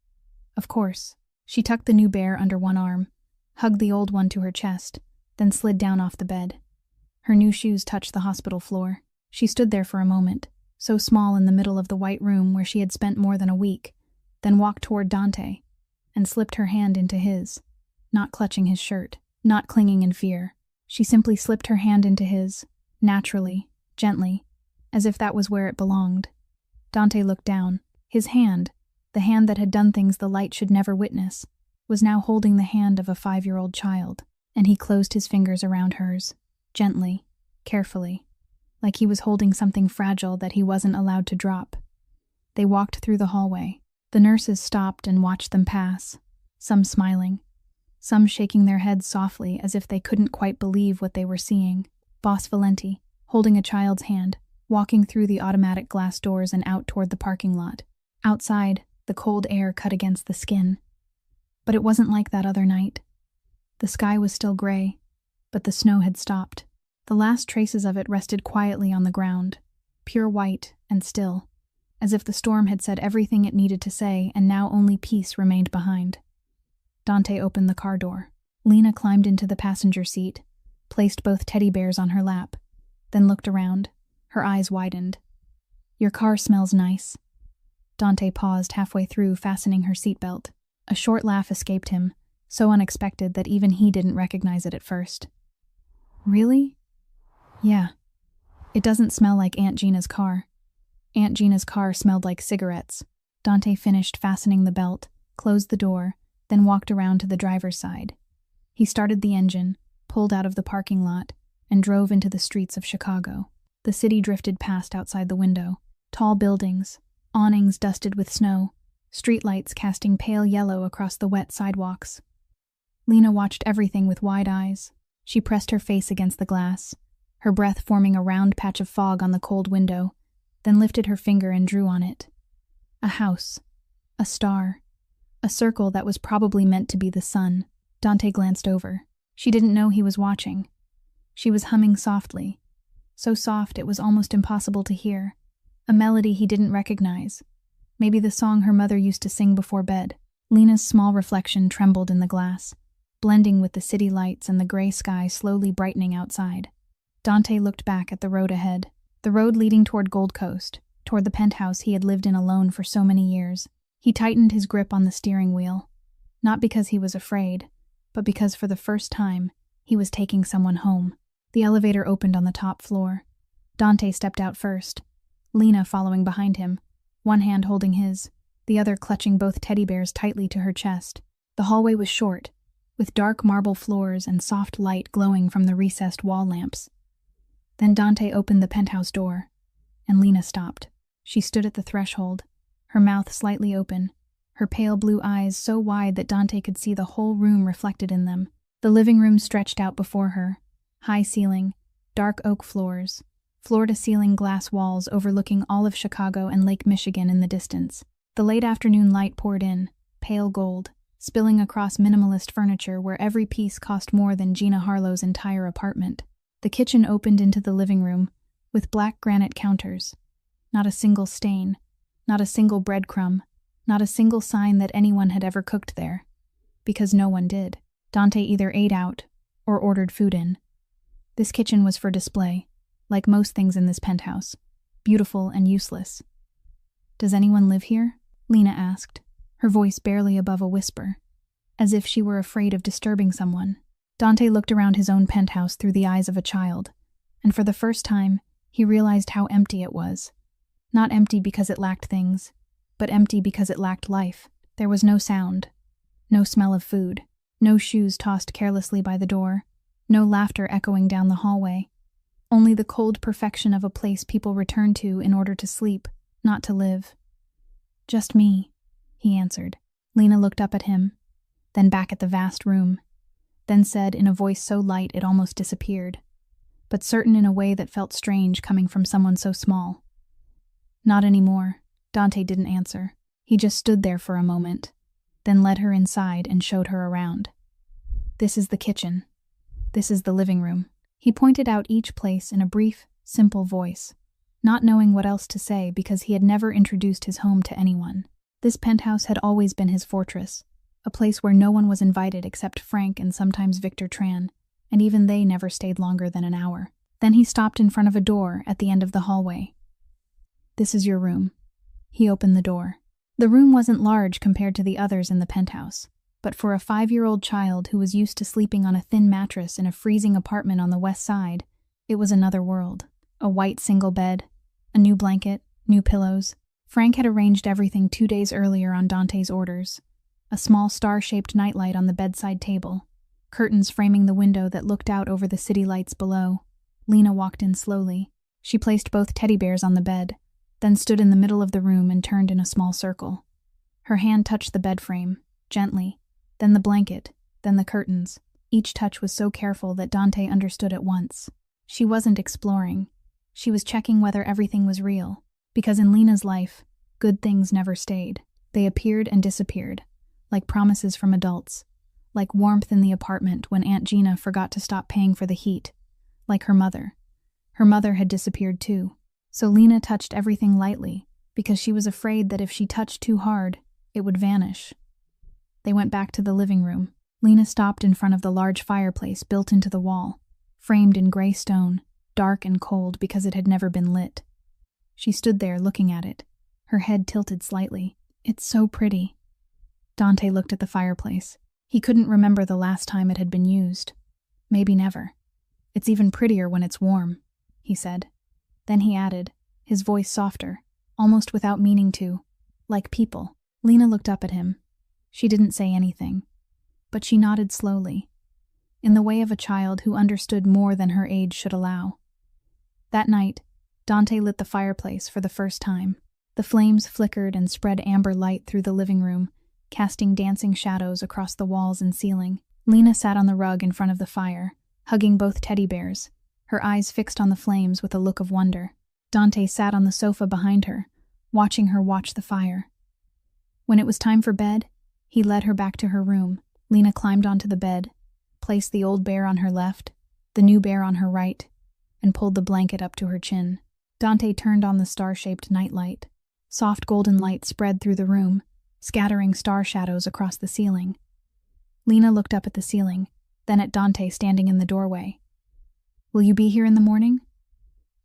"Of course." She tucked the new bear under one arm, hugged the old one to her chest, then slid down off the bed. Her new shoes touched the hospital floor. She stood there for a moment, so small in the middle of the white room where she had spent more than a week, then walked toward Dante, and slipped her hand into his, not clutching his shirt, not clinging in fear. She simply slipped her hand into his, naturally, gently, as if that was where it belonged. Dante looked down. His hand, the hand that had done things the light should never witness, was now holding the hand of a 5-year-old child, and he closed his fingers around hers, gently, carefully, like he was holding something fragile that he wasn't allowed to drop. They walked through the hallway. The nurses stopped and watched them pass, some smiling, some shaking their heads softly as if they couldn't quite believe what they were seeing. Boss Valenti, holding a child's hand, walking through the automatic glass doors and out toward the parking lot. Outside, the cold air cut against the skin. But it wasn't like that other night. The sky was still gray, but the snow had stopped. The last traces of it rested quietly on the ground, pure white and still, as if the storm had said everything it needed to say and now only peace remained behind. Dante opened the car door. Lena climbed into the passenger seat, placed both teddy bears on her lap, then looked around. Her eyes widened. "Your car smells nice." Dante paused halfway through fastening her seatbelt. A short laugh escaped him, so unexpected that even he didn't recognize it at first. "Really?" "Yeah. It doesn't smell like Aunt Gina's car. Aunt Gina's car smelled like cigarettes." Dante finished fastening the belt, closed the door, then walked around to the driver's side. He started the engine, pulled out of the parking lot, and drove into the streets of Chicago. The city drifted past outside the window. Tall buildings, awnings dusted with snow, streetlights casting pale yellow across the wet sidewalks. Lena watched everything with wide eyes. She pressed her face against the glass, her breath forming a round patch of fog on the cold window, then lifted her finger and drew on it. A house, a star, a circle that was probably meant to be the sun. Dante glanced over. She didn't know he was watching. She was humming softly, so soft it was almost impossible to hear, a melody he didn't recognize, maybe the song her mother used to sing before bed. Lena's small reflection trembled in the glass, blending with the city lights and the gray sky slowly brightening outside. Dante looked back at the road ahead, the road leading toward Gold Coast, toward the penthouse he had lived in alone for so many years. He tightened his grip on the steering wheel, not because he was afraid, but because for the first time, he was taking someone home. The elevator opened on the top floor. Dante stepped out first, Lena following behind him, one hand holding his, the other clutching both teddy bears tightly to her chest. The hallway was short, with dark marble floors and soft light glowing from the recessed wall lamps. Then Dante opened the penthouse door, and Lena stopped. She stood at the threshold, her mouth slightly open, her pale blue eyes so wide that Dante could see the whole room reflected in them. The living room stretched out before her, high ceiling, dark oak floors, floor-to-ceiling glass walls overlooking all of Chicago and Lake Michigan in the distance. The late afternoon light poured in, pale gold, spilling across minimalist furniture where every piece cost more than Gina Harlow's entire apartment. The kitchen opened into the living room, with black granite counters. Not a single stain, not a single breadcrumb, not a single sign that anyone had ever cooked there. Because no one did. Dante either ate out or ordered food in. This kitchen was for display, like most things in this penthouse, beautiful and useless. "Does anyone live here?" Lena asked, her voice barely above a whisper, as if she were afraid of disturbing someone. Dante looked around his own penthouse through the eyes of a child, and for the first time, he realized how empty it was. Not empty because it lacked things, but empty because it lacked life. There was no sound, no smell of food, no shoes tossed carelessly by the door, no laughter echoing down the hallway. Only the cold perfection of a place people return to in order to sleep, not to live. "Just me," he answered. Lena looked up at him, then back at the vast room, then said in a voice so light it almost disappeared, but certain in a way that felt strange coming from someone so small. "Not anymore." Dante didn't answer. He just stood there for a moment, then led her inside and showed her around. "This is the kitchen. This is the living room." He pointed out each place in a brief, simple voice, not knowing what else to say because he had never introduced his home to anyone. This penthouse had always been his fortress, a place where no one was invited except Frank and sometimes Victor Tran, and even they never stayed longer than an hour. Then he stopped in front of a door at the end of the hallway. "This is your room." He opened the door. The room wasn't large compared to the others in the penthouse, but for a 5-year-old child who was used to sleeping on a thin mattress in a freezing apartment on the west side, it was another world. A white single bed, a new blanket, new pillows. Frank had arranged everything 2 days earlier on Dante's orders. A small star-shaped nightlight on the bedside table, curtains framing the window that looked out over the city lights below. Lena walked in slowly. She placed both teddy bears on the bed, then stood in the middle of the room and turned in a small circle. Her hand touched the bed frame, gently, then the blanket, then the curtains. Each touch was so careful that Dante understood at once. She wasn't exploring. She was checking whether everything was real, because in Lena's life, good things never stayed. They appeared and disappeared, like promises from adults, like warmth in the apartment when Aunt Gina forgot to stop paying for the heat, like her mother. Her mother had disappeared too. So Lena touched everything lightly, because she was afraid that if she touched too hard, it would vanish. They went back to the living room. Lena stopped in front of the large fireplace built into the wall, framed in gray stone, dark and cold because it had never been lit. She stood there looking at it, her head tilted slightly. "It's so pretty." Dante looked at the fireplace. He couldn't remember the last time it had been used. Maybe never. "It's even prettier when it's warm," he said. Then he added, his voice softer, almost without meaning to, "like people." Lena looked up at him. She didn't say anything, but she nodded slowly, in the way of a child who understood more than her age should allow. That night, Dante lit the fireplace for the first time. The flames flickered and spread amber light through the living room, casting dancing shadows across the walls and ceiling. Lena sat on the rug in front of the fire, hugging both teddy bears, her eyes fixed on the flames with a look of wonder. Dante sat on the sofa behind her, watching her watch the fire. When it was time for bed, he led her back to her room. Lena climbed onto the bed, placed the old bear on her left, the new bear on her right, and pulled the blanket up to her chin. Dante turned on the star-shaped nightlight. Soft golden light spread through the room, scattering star shadows across the ceiling. Lena looked up at the ceiling, then at Dante standing in the doorway. "Will you be here in the morning?"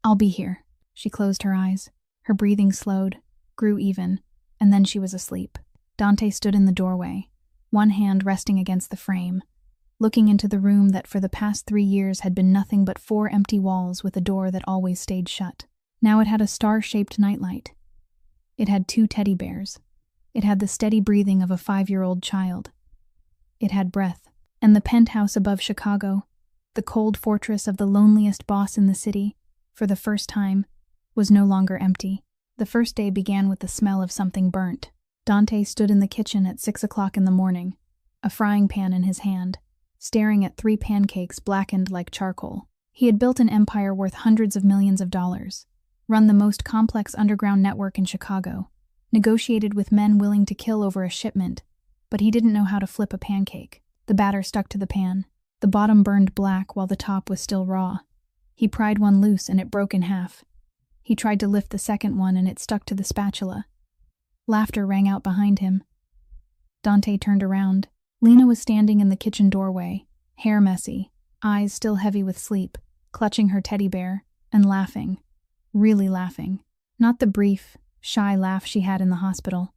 "I'll be here." She closed her eyes. Her breathing slowed, grew even, and then she was asleep. Dante stood in the doorway, one hand resting against the frame, looking into the room that for the past 3 years had been nothing but 4 empty walls with a door that always stayed shut. Now it had a star-shaped nightlight. It had 2 teddy bears. It had the steady breathing of a 5-year-old child. It had breath. And the penthouse above Chicago, the cold fortress of the loneliest boss in the city, for the first time, was no longer empty. The first day began with the smell of something burnt. Dante stood in the kitchen at 6 o'clock in the morning, a frying pan in his hand, staring at 3 pancakes blackened like charcoal. He had built an empire worth hundreds of millions of dollars, run the most complex underground network in Chicago, negotiated with men willing to kill over a shipment, but he didn't know how to flip a pancake. The batter stuck to the pan. The bottom burned black while the top was still raw. He pried one loose and it broke in half. He tried to lift the second one and it stuck to the spatula. Laughter rang out behind him. Dante turned around. Lena was standing in the kitchen doorway, hair messy, eyes still heavy with sleep, clutching her teddy bear, and laughing. Really laughing. Not the brief, shy laugh she had in the hospital,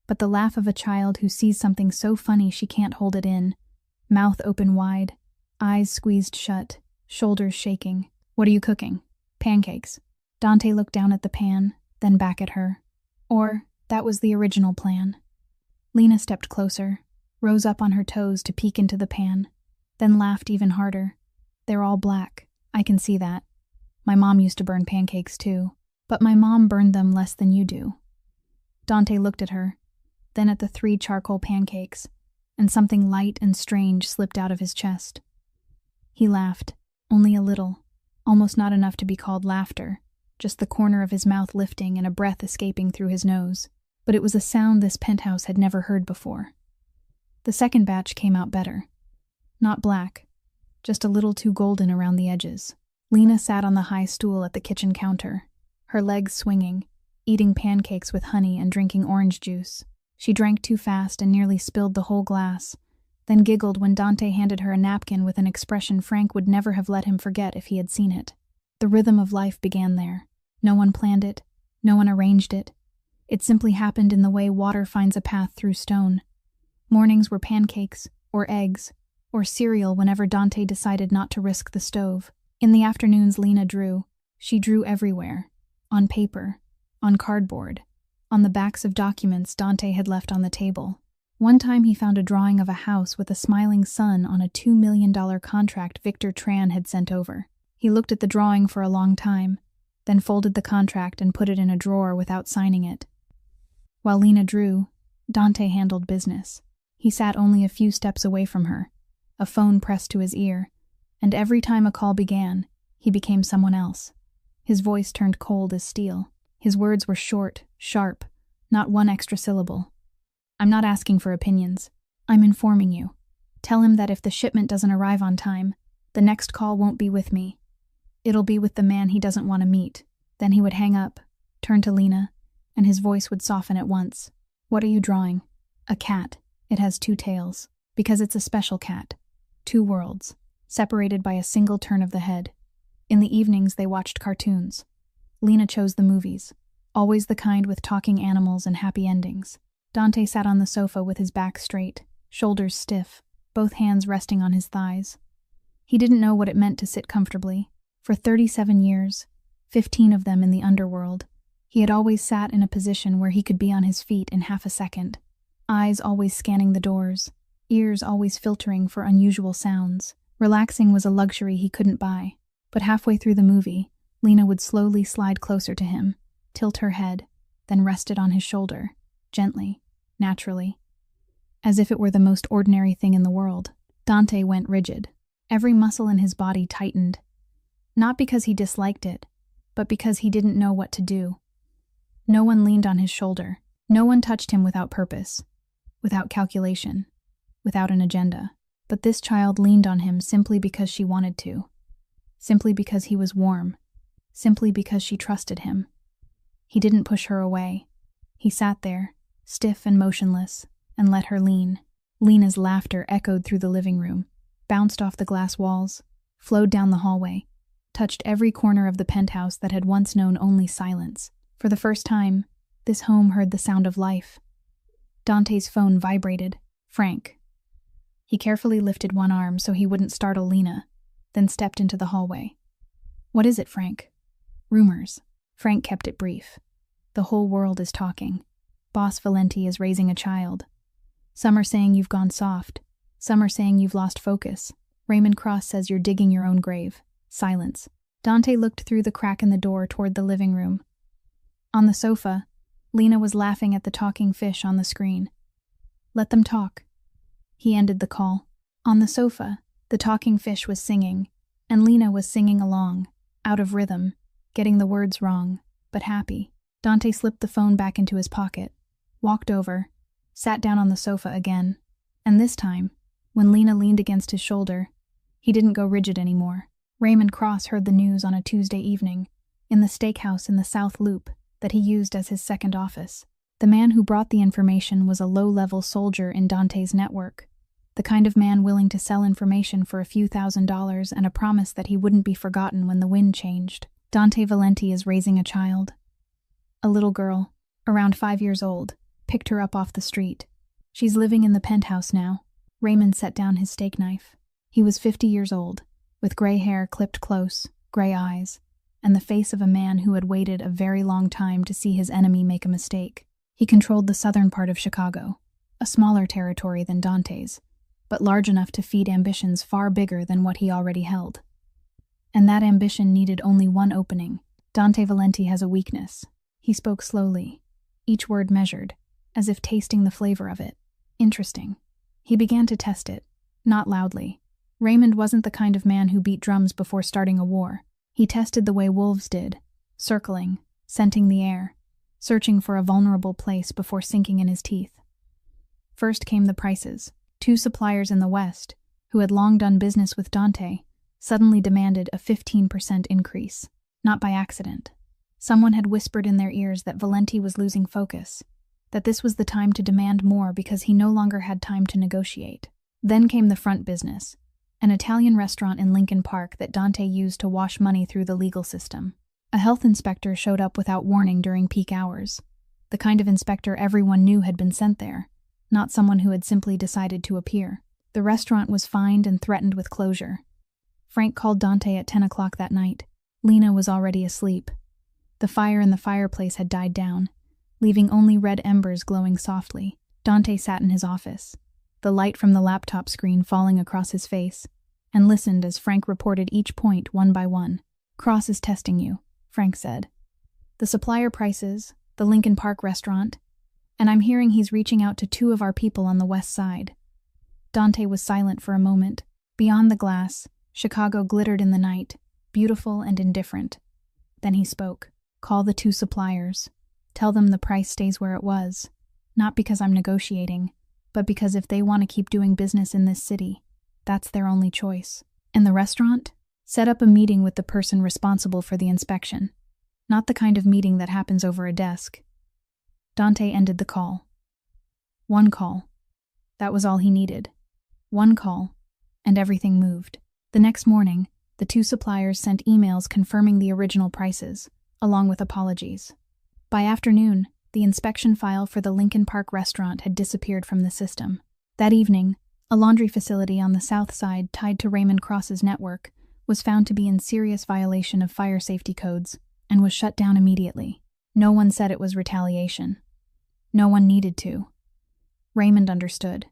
but the laugh of a child who sees something so funny she can't hold it in, mouth open wide, eyes squeezed shut, shoulders shaking. "What are you cooking?" "Pancakes." Dante looked down at the pan, then back at her. Or, that was the original plan. Lena stepped closer, rose up on her toes to peek into the pan, then laughed even harder. "They're all black. I can see that. My mom used to burn pancakes too, but my mom burned them less than you do." Dante looked at her, then at the 3 charcoal pancakes, and something light and strange slipped out of his chest. He laughed, only a little, almost not enough to be called laughter, just the corner of his mouth lifting and a breath escaping through his nose. But it was a sound this penthouse had never heard before. The second batch came out better. Not black, just a little too golden around the edges. Lena sat on the high stool at the kitchen counter, her legs swinging, eating pancakes with honey and drinking orange juice. She drank too fast and nearly spilled the whole glass, then giggled when Dante handed her a napkin with an expression Frank would never have let him forget if he had seen it. The rhythm of life began there. No one planned it, no one arranged it. It simply happened in the way water finds a path through stone. Mornings were pancakes, or eggs, or cereal whenever Dante decided not to risk the stove. In the afternoons Lena drew. She drew everywhere. On paper, on cardboard, on the backs of documents Dante had left on the table. One time he found a drawing of a house with a smiling sun on a $2 million contract Victor Tran had sent over. He looked at the drawing for a long time, then folded the contract and put it in a drawer without signing it. While Lena drew, Dante handled business. He sat only a few steps away from her, a phone pressed to his ear, and every time a call began, he became someone else. His voice turned cold as steel. His words were short, sharp, not one extra syllable. "I'm not asking for opinions. I'm informing you. Tell him that if the shipment doesn't arrive on time, the next call won't be with me. It'll be with the man he doesn't want to meet." Then he would hang up, turn to Lena, and his voice would soften at once. "What are you drawing?" "A cat. It has 2 tails, because it's a special cat. 2 worlds, separated by a single turn of the head." In the evenings they watched cartoons. Lena chose the movies, always the kind with talking animals and happy endings. Dante sat on the sofa with his back straight, shoulders stiff, both hands resting on his thighs. He didn't know what it meant to sit comfortably. For 37 years, 15 of them in the underworld, he had always sat in a position where he could be on his feet in half a second, eyes always scanning the doors, ears always filtering for unusual sounds. Relaxing was a luxury he couldn't buy. But halfway through the movie, Lena would slowly slide closer to him, tilt her head, then rest it on his shoulder, gently, naturally, as if it were the most ordinary thing in the world. Dante went rigid. Every muscle in his body tightened. Not because he disliked it, but because he didn't know what to do. No one leaned on his shoulder. No one touched him without purpose, without calculation, without an agenda. But this child leaned on him simply because she wanted to. Simply because he was warm. Simply because she trusted him. He didn't push her away. He sat there, stiff and motionless, and let her lean. Lena's laughter echoed through the living room, bounced off the glass walls, flowed down the hallway, touched every corner of the penthouse that had once known only silence. For the first time, this home heard the sound of life. Dante's phone vibrated. Frank. He carefully lifted one arm so he wouldn't startle Lena, then stepped into the hallway. "What is it, Frank?" "Rumors." Frank kept it brief. "The whole world is talking. Boss Valenti is raising a child. Some are saying you've gone soft. Some are saying you've lost focus. Raymond Cross says you're digging your own grave." Silence. Dante looked through the crack in the door toward the living room. On the sofa, Lena was laughing at the talking fish on the screen. Let them talk. He ended the call. On the sofa, the talking fish was singing, and Lena was singing along, out of rhythm, getting the words wrong, but happy. Dante slipped the phone back into his pocket, walked over, sat down on the sofa again, and this time, when Lena leaned against his shoulder, he didn't go rigid anymore. Raymond Cross heard the news on a Tuesday evening, in the steakhouse in the South Loop that he used as his second office. The man who brought the information was a low-level soldier in Dante's network, the kind of man willing to sell information for a few $1,000s and a promise that he wouldn't be forgotten when the wind changed. Dante Valenti is raising a child. A little girl, around 5 years old, picked her up off the street. She's living in the penthouse now. Raymond set down his steak knife. He was 50 years old, with gray hair clipped close, gray eyes, and the face of a man who had waited a very long time to see his enemy make a mistake. He controlled the southern part of Chicago, a smaller territory than Dante's, but large enough to feed ambitions far bigger than what he already held. And that ambition needed only one opening. Dante Valenti has a weakness. He spoke slowly, each word measured, as if tasting the flavor of it. Interesting. He began to test it, not loudly. Raymond wasn't the kind of man who beat drums before starting a war. He tested the way wolves did, circling, scenting the air, searching for a vulnerable place before sinking in his teeth. First came the prices. 2 suppliers in the West, who had long done business with Dante, suddenly demanded a 15% increase. Not by accident. Someone had whispered in their ears that Valenti was losing focus, that this was the time to demand more because he no longer had time to negotiate. Then came the front business, an Italian restaurant in Lincoln Park that Dante used to wash money through the legal system. A health inspector showed up without warning during peak hours, the kind of inspector everyone knew had been sent there, not someone who had simply decided to appear. The restaurant was fined and threatened with closure. Frank called Dante at 10 o'clock that night. Lena was already asleep. The fire in the fireplace had died down, leaving only red embers glowing softly. Dante sat in his office, the light from the laptop screen falling across his face, and listened as Frank reported each point one by one. Cross is testing you, Frank said. The supplier prices, the Lincoln Park restaurant, and I'm hearing he's reaching out to 2 of our people on the west side. Dante was silent for a moment. Beyond the glass, Chicago glittered in the night, beautiful and indifferent. Then he spoke. Call the 2 suppliers. Tell them the price stays where it was. Not because I'm negotiating, but because if they want to keep doing business in this city, that's their only choice. And the restaurant? Set up a meeting with the person responsible for the inspection. Not the kind of meeting that happens over a desk. Dante ended the call. 1 call. That was all he needed. 1 call, and everything moved. The next morning, the 2 suppliers sent emails confirming the original prices, along with apologies. By afternoon, the inspection file for the Lincoln Park restaurant had disappeared from the system. That evening, a laundry facility on the south side tied to Raymond Cross's network was found to be in serious violation of fire safety codes and was shut down immediately. No one said it was retaliation. No one needed to. Raymond understood.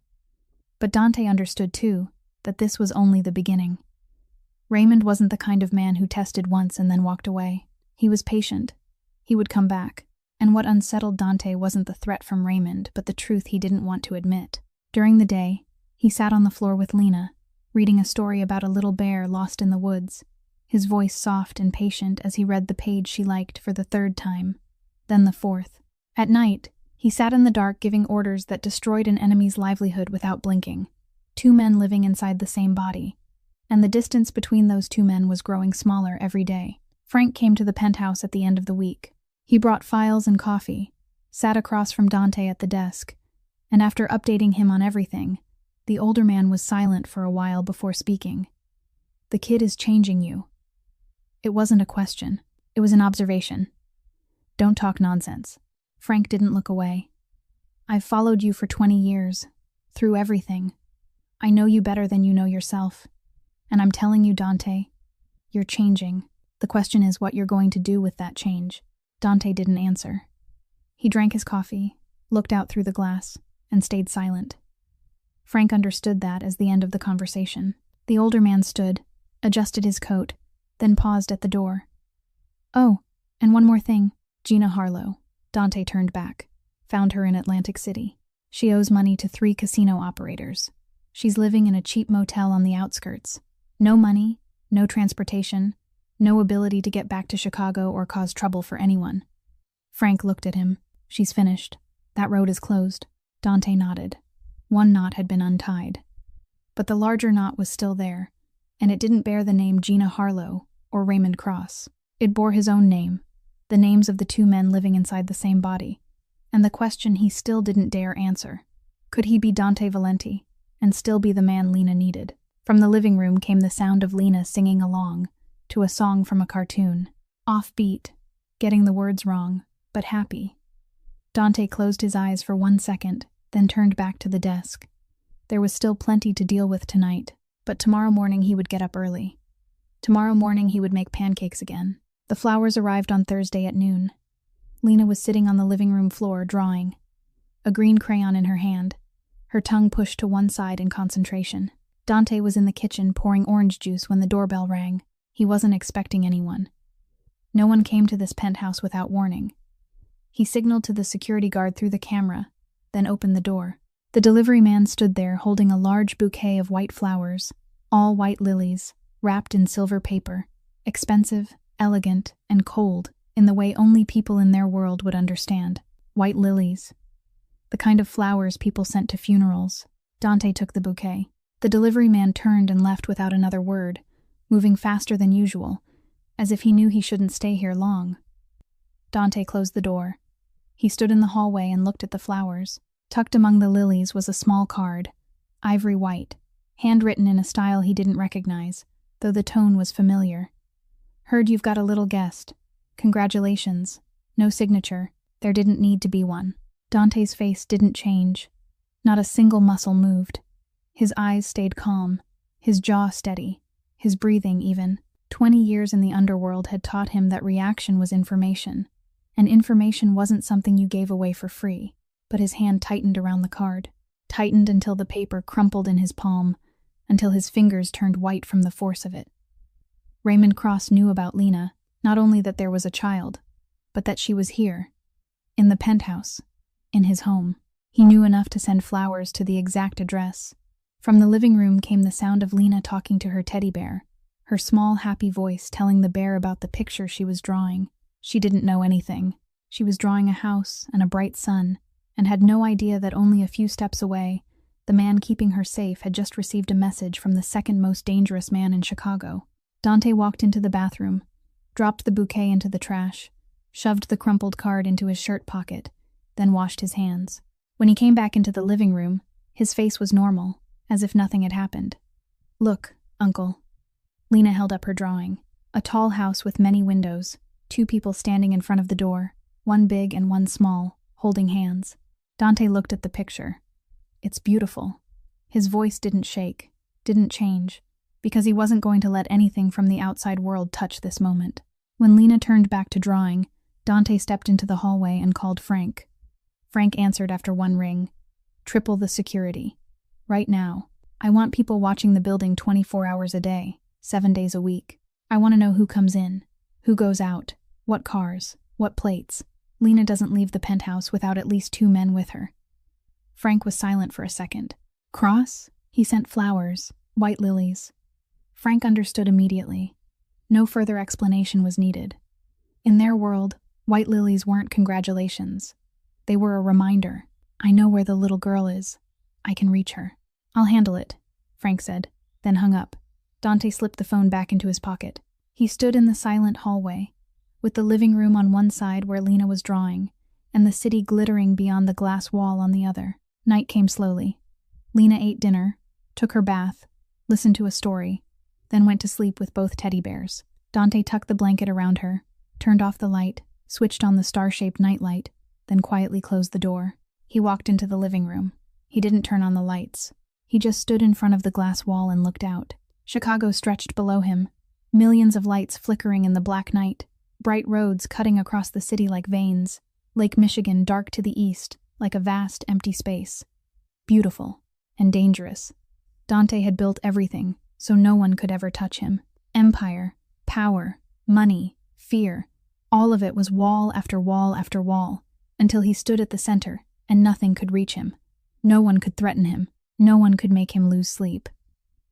But Dante understood too that this was only the beginning. Raymond wasn't the kind of man who tested once and then walked away. He was patient. He would come back. And what unsettled Dante wasn't the threat from Raymond, but the truth he didn't want to admit. During the day, he sat on the floor with Lena, reading a story about a little bear lost in the woods, his voice soft and patient as he read the page she liked for the 3rd time, then the 4th. At night, he sat in the dark giving orders that destroyed an enemy's livelihood without blinking. 2 men living inside the same body, and the distance between those 2 men was growing smaller every day. Frank came to the penthouse at the end of the week. He brought files and coffee, sat across from Dante at the desk, and after updating him on everything, the older man was silent for a while before speaking. The kid is changing you. It wasn't a question. It was an observation. Don't talk nonsense. Frank didn't look away. I've followed you for 20 years, through everything. I know you better than you know yourself. And I'm telling you, Dante, you're changing. The question is what you're going to do with that change. Dante didn't answer. He drank his coffee, looked out through the glass, and stayed silent. Frank understood that as the end of the conversation. The older man stood, adjusted his coat, then paused at the door. Oh, and one more thing. Gina Harlow. Dante turned back. Found her in Atlantic City. She owes money to 3 casino operators. She's living in a cheap motel on the outskirts. No money, no transportation, no ability to get back to Chicago or cause trouble for anyone. Frank looked at him. She's finished. That road is closed. Dante nodded. One knot had been untied. But the larger knot was still there, and it didn't bear the name Gina Harlow or Raymond Cross. It bore his own name, the names of the 2 men living inside the same body, and the question he still didn't dare answer. Could he be Dante Valenti and still be the man Lena needed? From the living room came the sound of Lena singing along to a song from a cartoon. Offbeat, getting the words wrong, but happy. Dante closed his eyes for 1 second, then turned back to the desk. There was still plenty to deal with tonight, but tomorrow morning he would get up early. Tomorrow morning he would make pancakes again. The flowers arrived on Thursday at noon. Lena was sitting on the living room floor, drawing, a green crayon in her hand, her tongue pushed to one side in concentration. Dante was in the kitchen pouring orange juice when the doorbell rang. He wasn't expecting anyone. No one came to this penthouse without warning. He signaled to the security guard through the camera, then opened the door. The delivery man stood there holding a large bouquet of white flowers, all white lilies, wrapped in silver paper, expensive, elegant, and cold in the way only people in their world would understand. White lilies. The kind of flowers people sent to funerals. Dante took the bouquet. The delivery man turned and left without another word, moving faster than usual, as if he knew he shouldn't stay here long. Dante closed the door. He stood in the hallway and looked at the flowers. Tucked among the lilies was a small card, ivory white, handwritten in a style he didn't recognize, though the tone was familiar. Heard you've got a little guest. Congratulations. No signature. There didn't need to be one. Dante's face didn't change. Not a single muscle moved. His eyes stayed calm, his jaw steady, his breathing even. 20 years in the underworld had taught him that reaction was information, and information wasn't something you gave away for free. But his hand tightened around the card, tightened until the paper crumpled in his palm, until his fingers turned white from the force of it. Raymond Cross knew about Lena, not only that there was a child, but that she was here, in the penthouse, in his home. He knew enough to send flowers to the exact address. From the living room came the sound of Lena talking to her teddy bear, her small, happy voice telling the bear about the picture she was drawing. She didn't know anything. She was drawing a house and a bright sun, and had no idea that only a few steps away, the man keeping her safe had just received a message from the second most dangerous man in Chicago. Dante walked into the bathroom, dropped the bouquet into the trash, shoved the crumpled card into his shirt pocket, then washed his hands. When he came back into the living room, his face was normal, as if nothing had happened. Look, Uncle. Lena held up her drawing. A tall house with many windows, 2 people standing in front of the door, one big and one small, holding hands. Dante looked at the picture. It's beautiful. His voice didn't shake, didn't change, because he wasn't going to let anything from the outside world touch this moment. When Lena turned back to drawing, Dante stepped into the hallway and called Frank. Frank answered after 1 ring. Triple the security. Right now. I want people watching the building 24 hours a day, 7 days a week. I want to know who comes in, who goes out, what cars, what plates. Lena doesn't leave the penthouse without at least 2 men with her. Frank was silent for a second. Cross? He sent flowers, white lilies. Frank understood immediately. No further explanation was needed. In their world, white lilies weren't congratulations. They were a reminder. I know where the little girl is. I can reach her. I'll handle it, Frank said, then hung up. Dante slipped the phone back into his pocket. He stood in the silent hallway, with the living room on one side where Lena was drawing, and the city glittering beyond the glass wall on the other. Night came slowly. Lena ate dinner, took her bath, listened to a story, then went to sleep with both teddy bears. Dante tucked the blanket around her, turned off the light, switched on the star-shaped nightlight, then quietly closed the door. He walked into the living room. He didn't turn on the lights. He just stood in front of the glass wall and looked out. Chicago stretched below him, millions of lights flickering in the black night, bright roads cutting across the city like veins, Lake Michigan dark to the east, like a vast, empty space. Beautiful and dangerous. Dante had built everything, so no one could ever touch him. Empire, power, money, fear. All of it was wall after wall after wall, until he stood at the center, and nothing could reach him. No one could threaten him. No one could make him lose sleep.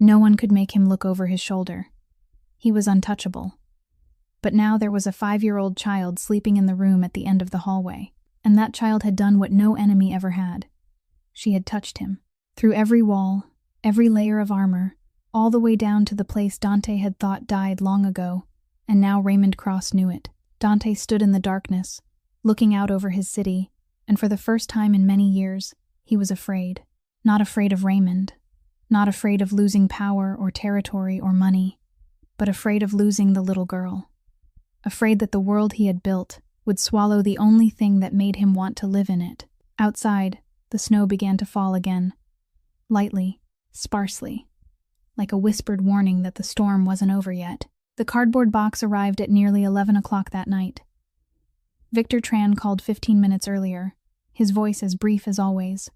No one could make him look over his shoulder. He was untouchable. But now there was a 5-year-old child sleeping in the room at the end of the hallway, and that child had done what no enemy ever had. She had touched him. Through every wall, every layer of armor, all the way down to the place Dante had thought died long ago, and now Raymond Cross knew it. Dante stood in the darkness, looking out over his city, and for the first time in many years, he was afraid. Not afraid of Raymond, not afraid of losing power or territory or money, but afraid of losing the little girl. Afraid that the world he had built would swallow the only thing that made him want to live in it. Outside, the snow began to fall again. Lightly, sparsely, like a whispered warning that the storm wasn't over yet. The cardboard box arrived at nearly 11 o'clock that night. Victor Tran called 15 minutes earlier, his voice as brief as always.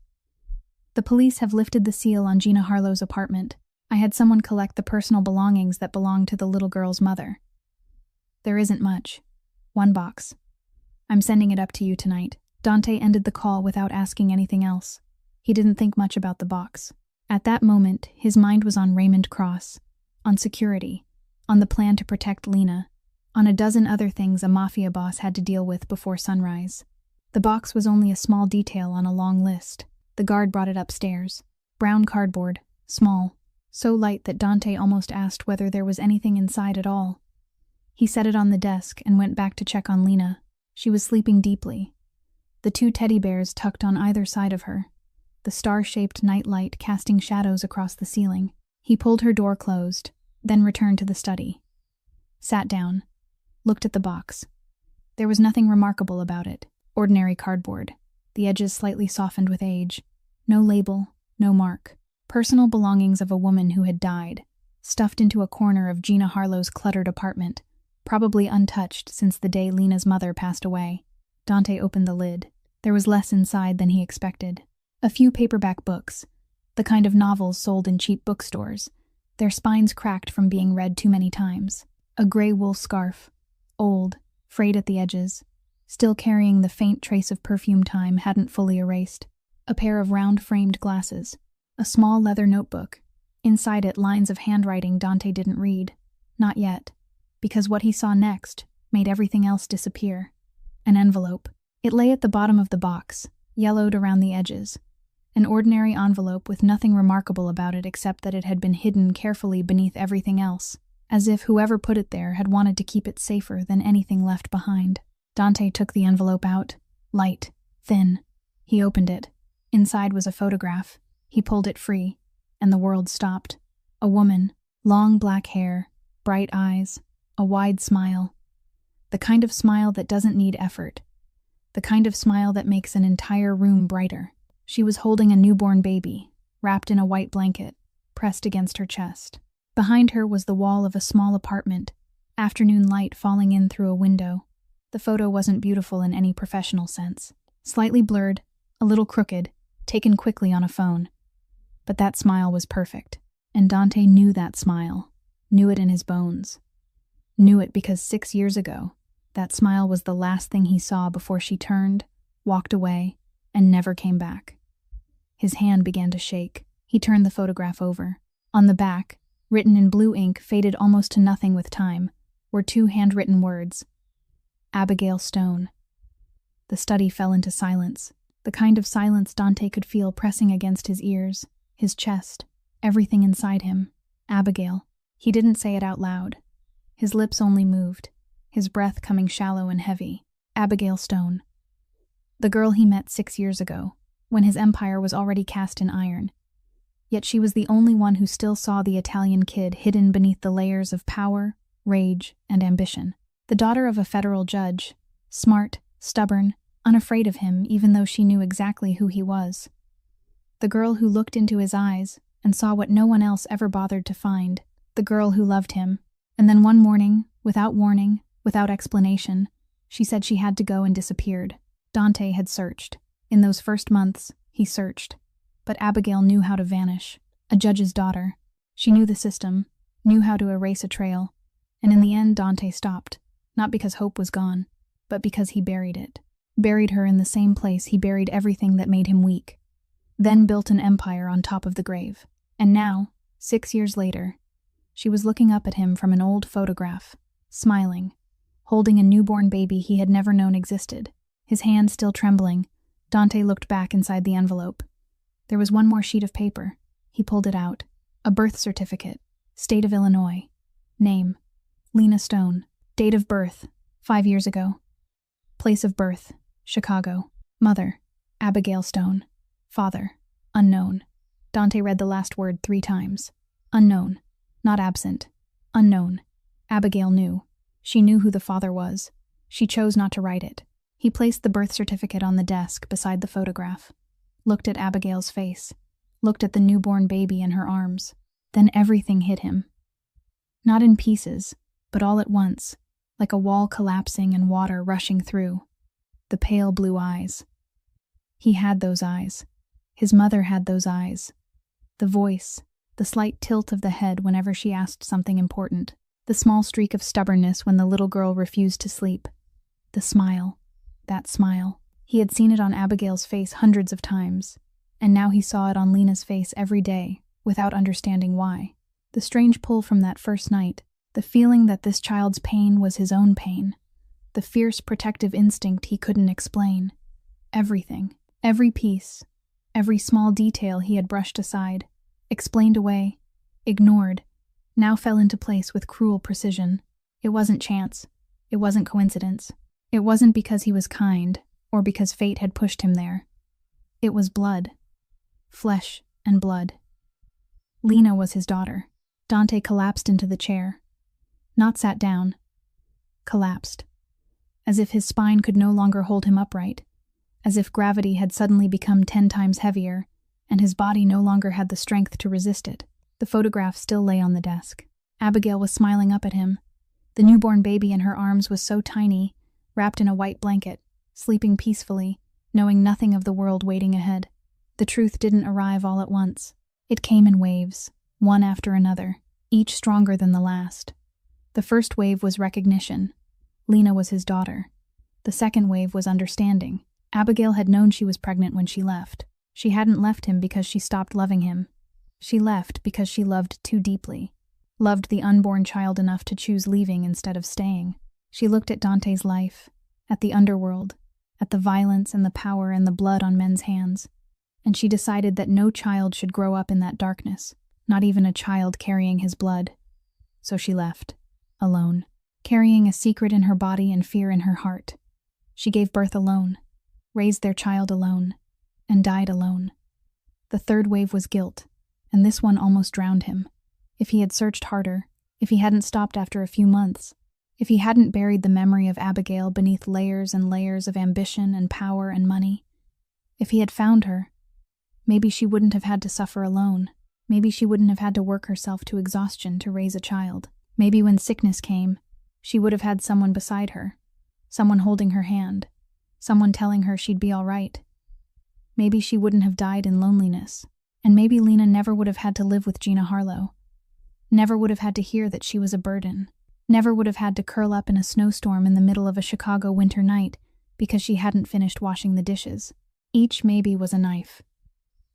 The police have lifted the seal on Gina Harlow's apartment. I had someone collect the personal belongings that belonged to the little girl's mother. There isn't much. 1 box. I'm sending it up to you tonight. Dante ended the call without asking anything else. He didn't think much about the box. At that moment, his mind was on Raymond Cross, on security, on the plan to protect Lena, on a dozen other things a mafia boss had to deal with before sunrise. The box was only a small detail on a long list. The guard brought it upstairs. Brown cardboard, small, so light that Dante almost asked whether there was anything inside at all. He set it on the desk and went back to check on Lena. She was sleeping deeply. The 2 teddy bears tucked on either side of her, the star-shaped night light casting shadows across the ceiling. He pulled her door closed, then returned to the study. Sat down, looked at the box. There was nothing remarkable about it. Ordinary cardboard, the edges slightly softened with age. No label, no mark. Personal belongings of a woman who had died, stuffed into a corner of Gina Harlow's cluttered apartment, probably untouched since the day Lena's mother passed away. Dante opened the lid. There was less inside than he expected. A few paperback books, the kind of novels sold in cheap bookstores, their spines cracked from being read too many times. A gray wool scarf, old, frayed at the edges, still carrying the faint trace of perfume time hadn't fully erased. A pair of round-framed glasses, a small leather notebook. Inside it, lines of handwriting Dante didn't read. Not yet, because what he saw next made everything else disappear. An envelope. It lay at the bottom of the box, yellowed around the edges. An ordinary envelope with nothing remarkable about it except that it had been hidden carefully beneath everything else, as if whoever put it there had wanted to keep it safer than anything left behind. Dante took the envelope out. Light. Thin. He opened it. Inside was a photograph. He pulled it free, and the world stopped. A woman, long black hair, bright eyes, a wide smile. The kind of smile that doesn't need effort. The kind of smile that makes an entire room brighter. She was holding a newborn baby, wrapped in a white blanket, pressed against her chest. Behind her was the wall of a small apartment, afternoon light falling in through a window. The photo wasn't beautiful in any professional sense. Slightly blurred, a little crooked, taken quickly on a phone. But that smile was perfect, and Dante knew that smile, knew it in his bones. Knew it because 6 years ago, that smile was the last thing he saw before she turned, walked away, and never came back. His hand began to shake. He turned the photograph over. On the back, written in blue ink faded almost to nothing with time, were 2 handwritten words. Abigail Stone. The study fell into silence, the kind of silence Dante could feel pressing against his ears, his chest, everything inside him. Abigail. He didn't say it out loud. His lips only moved, his breath coming shallow and heavy. Abigail Stone. The girl he met 6 years ago, when his empire was already cast in iron. Yet she was the only one who still saw the Italian kid hidden beneath the layers of power, rage, and ambition. The daughter of a federal judge, smart, stubborn, unafraid of him even though she knew exactly who he was. The girl who looked into his eyes and saw what no one else ever bothered to find. The girl who loved him. And then one morning, without warning, without explanation, she said she had to go and disappeared. Dante had searched. In those first months, he searched. But Abigail knew how to vanish. A judge's daughter. She knew the system, knew how to erase a trail. And in the end, Dante stopped. Not because hope was gone, but because he buried it. Buried her in the same place he buried everything that made him weak. Then built an empire on top of the grave. And now, 6 years later, she was looking up at him from an old photograph, smiling, holding a newborn baby he had never known existed. His hand still trembling, Dante looked back inside the envelope. There was one more sheet of paper. He pulled it out. A birth certificate. State of Illinois. Name: Lena Stone. Date of birth: 5 years ago. Place of birth: Chicago. Mother: Abigail Stone. Father: unknown. Dante read the last word 3 times. Unknown. Not absent. Unknown. Abigail knew. She knew who the father was. She chose not to write it. He placed the birth certificate on the desk beside the photograph, looked at Abigail's face, looked at the newborn baby in her arms. Then everything hit him. Not in pieces, but all at once, like a wall collapsing and water rushing through. The pale blue eyes. He had those eyes. His mother had those eyes. The voice, the slight tilt of the head whenever she asked something important, the small streak of stubbornness when the little girl refused to sleep. The smile, that smile. He had seen it on Abigail's face hundreds of times, and now he saw it on Lena's face every day, without understanding why. The strange pull from that first night, the feeling that this child's pain was his own pain, the fierce protective instinct he couldn't explain. Everything, every piece, every small detail he had brushed aside, explained away, ignored, now fell into place with cruel precision. It wasn't chance. It wasn't coincidence. It wasn't because he was kind, or because fate had pushed him there. It was blood. Flesh and blood. Lena was his daughter. Dante collapsed into the chair. Not sat down. Collapsed. As if his spine could no longer hold him upright. As if gravity had suddenly become 10 times heavier, and his body no longer had the strength to resist it. The photograph still lay on the desk. Abigail was smiling up at him. The newborn baby in her arms was so tiny, wrapped in a white blanket, sleeping peacefully, knowing nothing of the world waiting ahead. The truth didn't arrive all at once. It came in waves, one after another, each stronger than the last. The first wave was recognition. Lena was his daughter. The second wave was understanding. Abigail had known she was pregnant when she left. She hadn't left him because she stopped loving him. She left because she loved too deeply. Loved the unborn child enough to choose leaving instead of staying. She looked at Dante's life, at the underworld, at the violence and the power and the blood on men's hands, and she decided that no child should grow up in that darkness, not even a child carrying his blood. So she left, alone, carrying a secret in her body and fear in her heart. She gave birth alone, raised their child alone, and died alone. The third wave was guilt, and this one almost drowned him. If he had searched harder, if he hadn't stopped after a few months, if he hadn't buried the memory of Abigail beneath layers and layers of ambition and power and money, if he had found her, maybe she wouldn't have had to suffer alone. Maybe she wouldn't have had to work herself to exhaustion to raise a child. Maybe when sickness came, she would have had someone beside her, someone holding her hand, someone telling her she'd be all right. Maybe she wouldn't have died in loneliness, and maybe Lena never would have had to live with Gina Harlow, never would have had to hear that she was a burden, never would have had to curl up in a snowstorm in the middle of a Chicago winter night because she hadn't finished washing the dishes. Each maybe was a knife.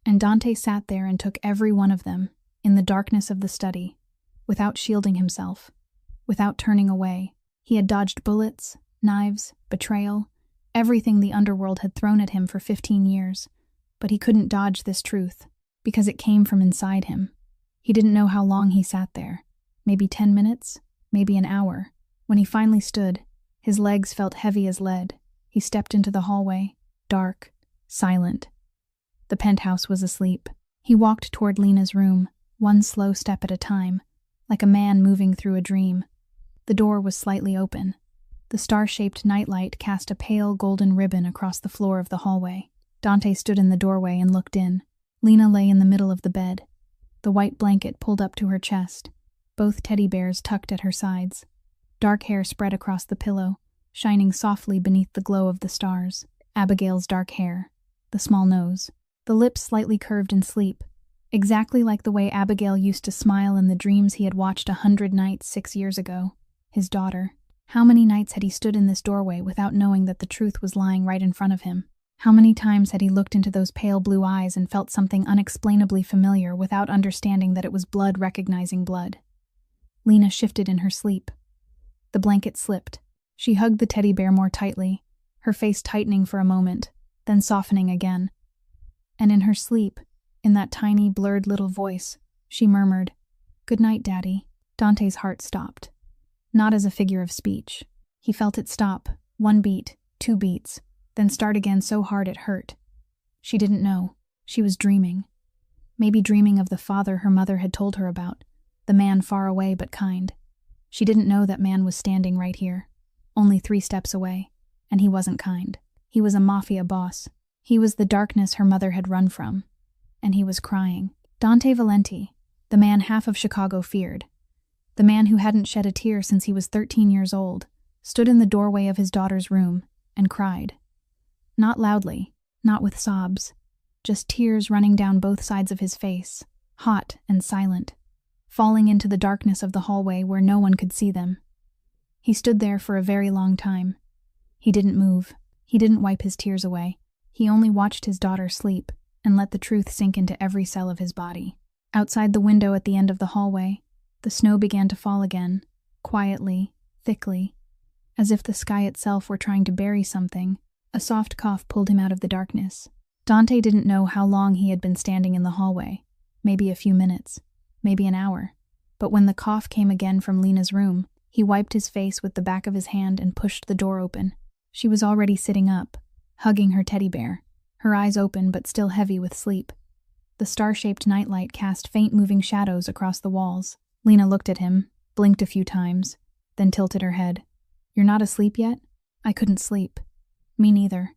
And Dante sat there and took every one of them, in the darkness of the study, without shielding himself, without turning away. He had dodged bullets, knives, betrayal, everything the underworld had thrown at him for 15 years, but he couldn't dodge this truth, because it came from inside him. He didn't know how long he sat there, maybe 10 minutes, maybe an hour. When he finally stood, his legs felt heavy as lead. He stepped into the hallway, dark, silent. The penthouse was asleep. He walked toward Lena's room, one slow step at a time, like a man moving through a dream. The door was slightly open. The star-shaped nightlight cast a pale golden ribbon across the floor of the hallway. Dante stood in the doorway and looked in. Lena lay in the middle of the bed, the white blanket pulled up to her chest, both teddy bears tucked at her sides. Dark hair spread across the pillow, shining softly beneath the glow of the stars. Abigail's dark hair, the small nose, the lips slightly curved in sleep, exactly like the way Abigail used to smile in the dreams he had watched 100 nights 6 years ago. His daughter. How many nights had he stood in this doorway without knowing that the truth was lying right in front of him? How many times had he looked into those pale blue eyes and felt something unexplainably familiar without understanding that it was blood recognizing blood? Lena shifted in her sleep. The blanket slipped. She hugged the teddy bear more tightly, her face tightening for a moment, then softening again. And in her sleep, in that tiny, blurred little voice, she murmured, "Good night, Daddy." Dante's heart stopped. Not as a figure of speech. He felt it stop, 1 beat, 2 beats, then start again so hard it hurt. She didn't know. She was dreaming. Maybe dreaming of the father her mother had told her about, the man far away but kind. She didn't know that man was standing right here, only 3 steps away, and he wasn't kind. He was a mafia boss. He was the darkness her mother had run from. And he was crying. Dante Valenti, the man half of Chicago feared, the man who hadn't shed a tear since he was 13 years old, stood in the doorway of his daughter's room and cried. Not loudly, not with sobs, just tears running down both sides of his face, hot and silent, falling into the darkness of the hallway where no one could see them. He stood there for a very long time. He didn't move. He didn't wipe his tears away. He only watched his daughter sleep and let the truth sink into every cell of his body. Outside the window at the end of the hallway, the snow began to fall again, quietly, thickly, as if the sky itself were trying to bury something. A soft cough pulled him out of the darkness. Dante didn't know how long he had been standing in the hallway, maybe a few minutes, maybe an hour. But when the cough came again from Lena's room, he wiped his face with the back of his hand and pushed the door open. She was already sitting up, hugging her teddy bear, her eyes open but still heavy with sleep. The star-shaped nightlight cast faint moving shadows across the walls. Lena looked at him, blinked a few times, then tilted her head. "You're not asleep yet?" "I couldn't sleep." "Me neither."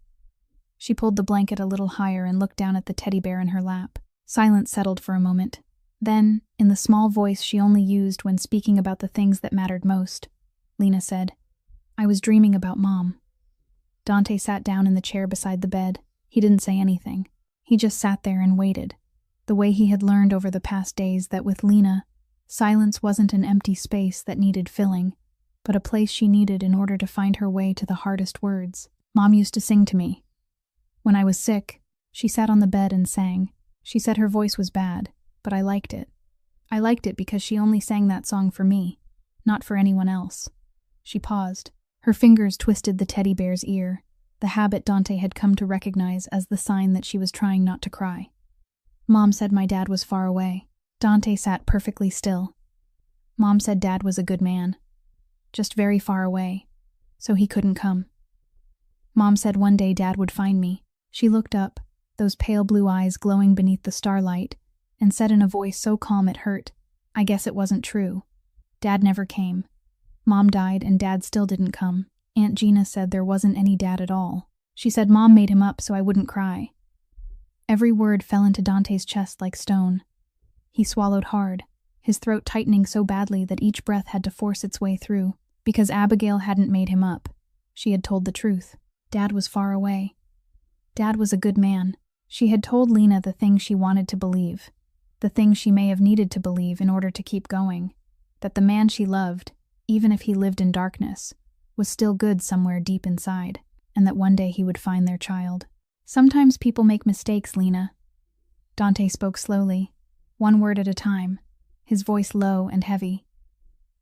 She pulled the blanket a little higher and looked down at the teddy bear in her lap. Silence settled for a moment. Then, in the small voice she only used when speaking about the things that mattered most, Lena said, "I was dreaming about Mom." Dante sat down in the chair beside the bed. He didn't say anything. He just sat there and waited, the way he had learned over the past days that with Lena, silence wasn't an empty space that needed filling, but a place she needed in order to find her way to the hardest words. Mom used to sing to me. When I was sick, she sat on the bed and sang. She said her voice was bad, but I liked it. I liked it because she only sang that song for me, not for anyone else. She paused. Her fingers twisted the teddy bear's ear, the habit Dante had come to recognize as the sign that she was trying not to cry. Mom said my dad was far away. Dante sat perfectly still. Mom said Dad was a good man, just very far away, so he couldn't come. Mom said one day Dad would find me. She looked up, those pale blue eyes glowing beneath the starlight, and said in a voice so calm it hurt, "I guess it wasn't true. Dad never came. Mom died and Dad still didn't come. Aunt Gina said there wasn't any Dad at all. She said Mom made him up so I wouldn't cry." Every word fell into Dante's chest like stone. He swallowed hard, his throat tightening so badly that each breath had to force its way through, because Abigail hadn't made him up. She had told the truth. Dad was far away. Dad was a good man. She had told Lena the things she wanted to believe, the things she may have needed to believe in order to keep going, that the man she loved, even if he lived in darkness, was still good somewhere deep inside, and that one day he would find their child. "Sometimes people make mistakes, Lena." Dante spoke slowly, one word at a time, his voice low and heavy.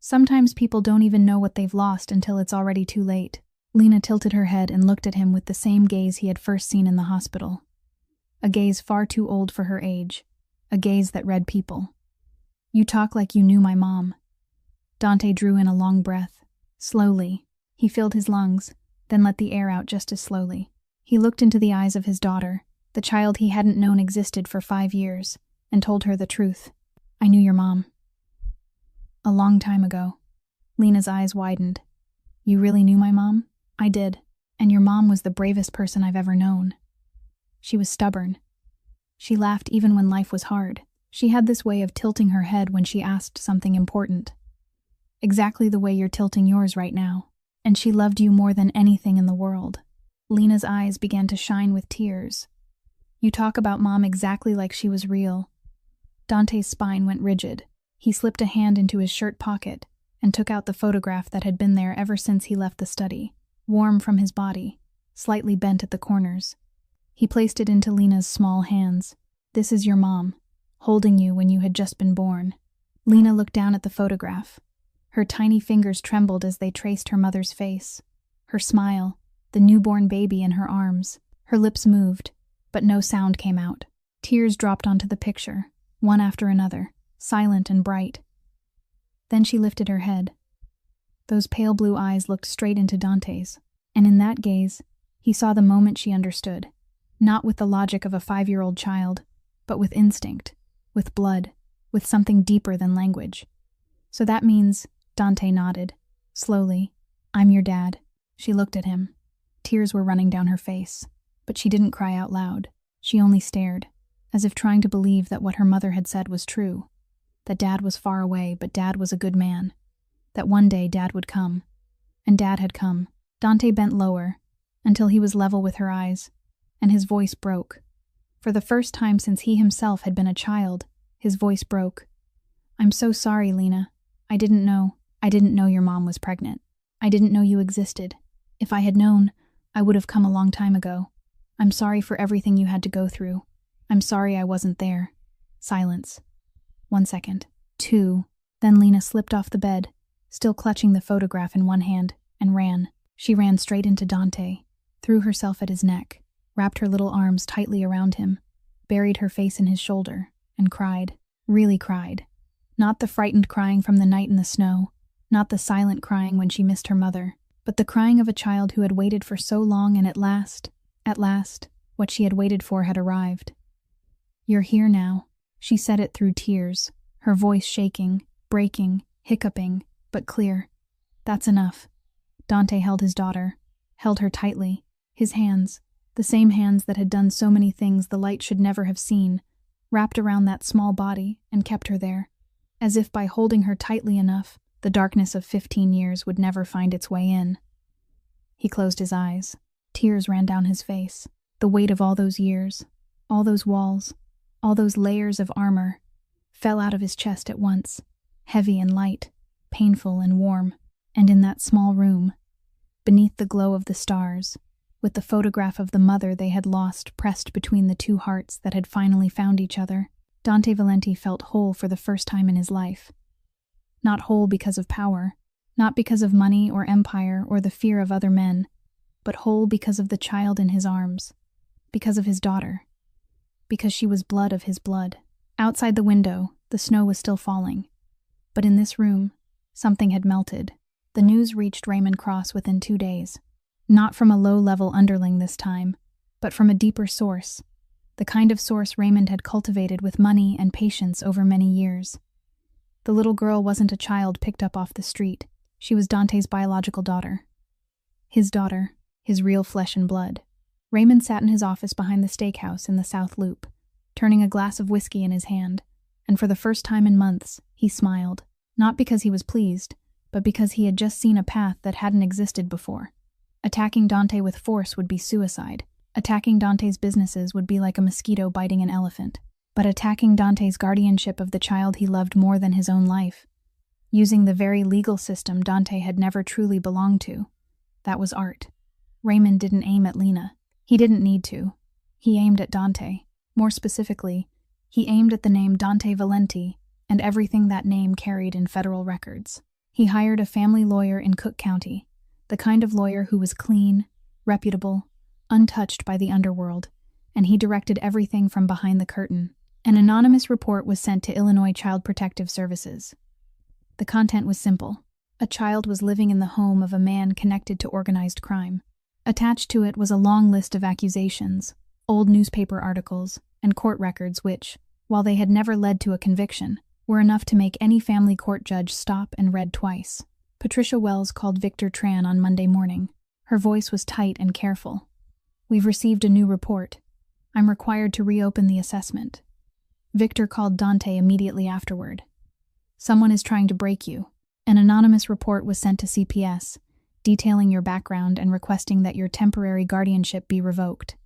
"Sometimes people don't even know what they've lost until it's already too late." Lena tilted her head and looked at him with the same gaze he had first seen in the hospital. A gaze far too old for her age, a gaze that read people. "You talk like you knew my mom." Dante drew in a long breath. Slowly, he filled his lungs, then let the air out just as slowly. He looked into the eyes of his daughter, the child he hadn't known existed for 5 years, and told her the truth. "I knew your mom. A long time ago." Lena's eyes widened. "You really knew my mom?" "I did, and your mom was the bravest person I've ever known. She was stubborn. She laughed even when life was hard. She had this way of tilting her head when she asked something important. Exactly the way you're tilting yours right now. And she loved you more than anything in the world." Lena's eyes began to shine with tears. "You talk about Mom exactly like she was real." Dante's spine went rigid. He slipped a hand into his shirt pocket and took out the photograph that had been there ever since he left the study, warm from his body, slightly bent at the corners. He placed it into Lena's small hands. "This is your mom, holding you when you had just been born." Lena looked down at the photograph. Her tiny fingers trembled as they traced her mother's face. Her smile, the newborn baby in her arms. Her lips moved, but no sound came out. Tears dropped onto the picture, one after another, silent and bright. Then she lifted her head. Those pale blue eyes looked straight into Dante's, and in that gaze, he saw the moment she understood, not with the logic of a 5-year-old child, but with instinct, with blood, with something deeper than language. "So that means," Dante nodded, slowly, "I'm your dad." She looked at him. Tears were running down her face, but she didn't cry out loud. She only stared, as if trying to believe that what her mother had said was true, that Dad was far away, but Dad was a good man, that one day Dad would come. And Dad had come. Dante bent lower, until he was level with her eyes, and his voice broke. For the first time since he himself had been a child, his voice broke. "I'm so sorry, Lena. I didn't know your mom was pregnant. I didn't know you existed. If I had known, I would have come a long time ago. I'm sorry for everything you had to go through. I'm sorry I wasn't there." Silence. 1 second. 2. Then Lena slipped off the bed, still clutching the photograph in one hand, and ran. She ran straight into Dante, threw herself at his neck, wrapped her little arms tightly around him, buried her face in his shoulder, and cried. Really cried. Not the frightened crying from the night in the snow, not the silent crying when she missed her mother, but the crying of a child who had waited for so long and at last, what she had waited for had arrived. "You're here now." She said it through tears, her voice shaking, breaking, hiccuping, but clear. "That's enough." Dante held his daughter, held her tightly, his hands, the same hands that had done so many things the light should never have seen, wrapped around that small body and kept her there, as if by holding her tightly enough, the darkness of 15 years would never find its way in. He closed his eyes. Tears ran down his face. The weight of all those years, all those walls, all those layers of armor, fell out of his chest at once, heavy and light, painful and warm. And in that small room, beneath the glow of the stars, with the photograph of the mother they had lost pressed between the two hearts that had finally found each other, Dante Valenti felt whole for the first time in his life. Not whole because of power, not because of money or empire or the fear of other men, but whole because of the child in his arms, because of his daughter, because she was blood of his blood. Outside the window, the snow was still falling, but in this room, something had melted. The news reached Raymond Cross within 2 days, not from a low-level underling this time, but from a deeper source, the kind of source Raymond had cultivated with money and patience over many years. The little girl wasn't a child picked up off the street. She was Dante's biological daughter. His daughter, his real flesh and blood. Raymond sat in his office behind the steakhouse in the South Loop, turning a glass of whiskey in his hand, and for the first time in months, he smiled, not because he was pleased, but because he had just seen a path that hadn't existed before. Attacking Dante with force would be suicide. Attacking Dante's businesses would be like a mosquito biting an elephant. But attacking Dante's guardianship of the child he loved more than his own life, using the very legal system Dante had never truly belonged to, that was art. Raymond didn't aim at Lena. He didn't need to. He aimed at Dante. More specifically, he aimed at the name Dante Valenti and everything that name carried in federal records. He hired a family lawyer in Cook County, the kind of lawyer who was clean, reputable, untouched by the underworld, and he directed everything from behind the curtain. An anonymous report was sent to Illinois Child Protective Services. The content was simple. A child was living in the home of a man connected to organized crime. Attached to it was a long list of accusations, old newspaper articles, and court records which, while they had never led to a conviction, were enough to make any family court judge stop and read twice. Patricia Wells called Victor Tran on Monday morning. Her voice was tight and careful. "We've received a new report. I'm required to reopen the assessment." Victor called Dante immediately afterward. "Someone is trying to break you." An anonymous report was sent to CPS, detailing your background and requesting that your temporary guardianship be revoked.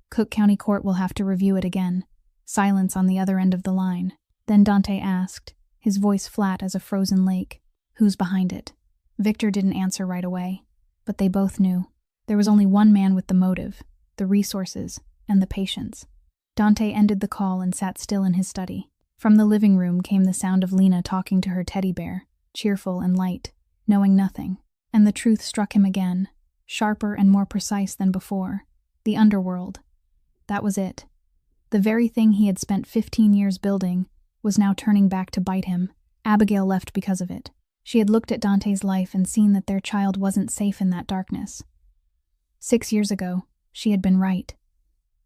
Cook County Court will have to review it again. Silence on the other end of the line. Then Dante asked, his voice flat as a frozen lake, Who's behind it? Victor didn't answer right away, but they both knew. There was only one man with the motive, the resources, and the patience. Dante ended the call and sat still in his study. From the living room came the sound of Lena talking to her teddy bear, cheerful and light, knowing nothing. And the truth struck him again, sharper and more precise than before. The underworld. That was it. The very thing he had spent 15 years building was now turning back to bite him. Abigail left because of it. She had looked at Dante's life and seen that their child wasn't safe in that darkness. 6 years ago, she had been right.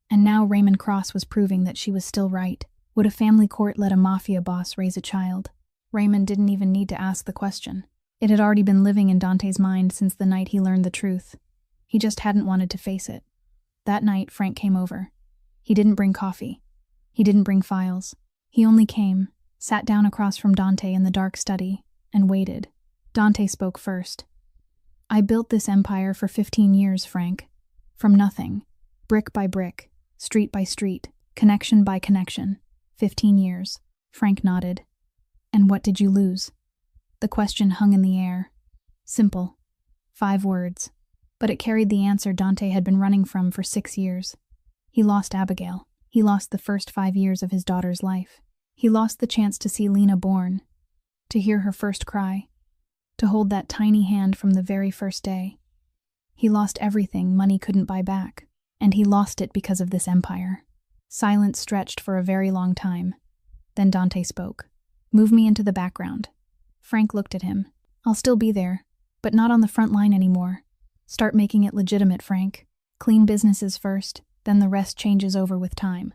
And now Raymond Cross was proving that she was still right. Would a family court let a mafia boss raise a child? Raymond didn't even need to ask the question. It had already been living in Dante's mind since the night he learned the truth. He just hadn't wanted to face it. That night, Frank came over. He didn't bring coffee. He didn't bring files. He only came, sat down across from Dante in the dark study, and waited. Dante spoke first. I built this empire for 15 years, Frank. From nothing. Brick by brick. Street by street. Connection by connection. 15 years. Frank nodded. And what did you lose? The question hung in the air. Simple. 5 words. But it carried the answer Dante had been running from for 6 years. He lost Abigail. He lost the first 5 years of his daughter's life. He lost the chance to see Lena born, to hear her first cry, to hold that tiny hand from the very first day. He lost everything money couldn't buy back, and he lost it because of this empire. Silence stretched for a very long time. Then Dante spoke. Move me into the background. Frank looked at him. I'll still be there, but not on the front line anymore. Start making it legitimate, Frank. Clean businesses first, then the rest changes over with time.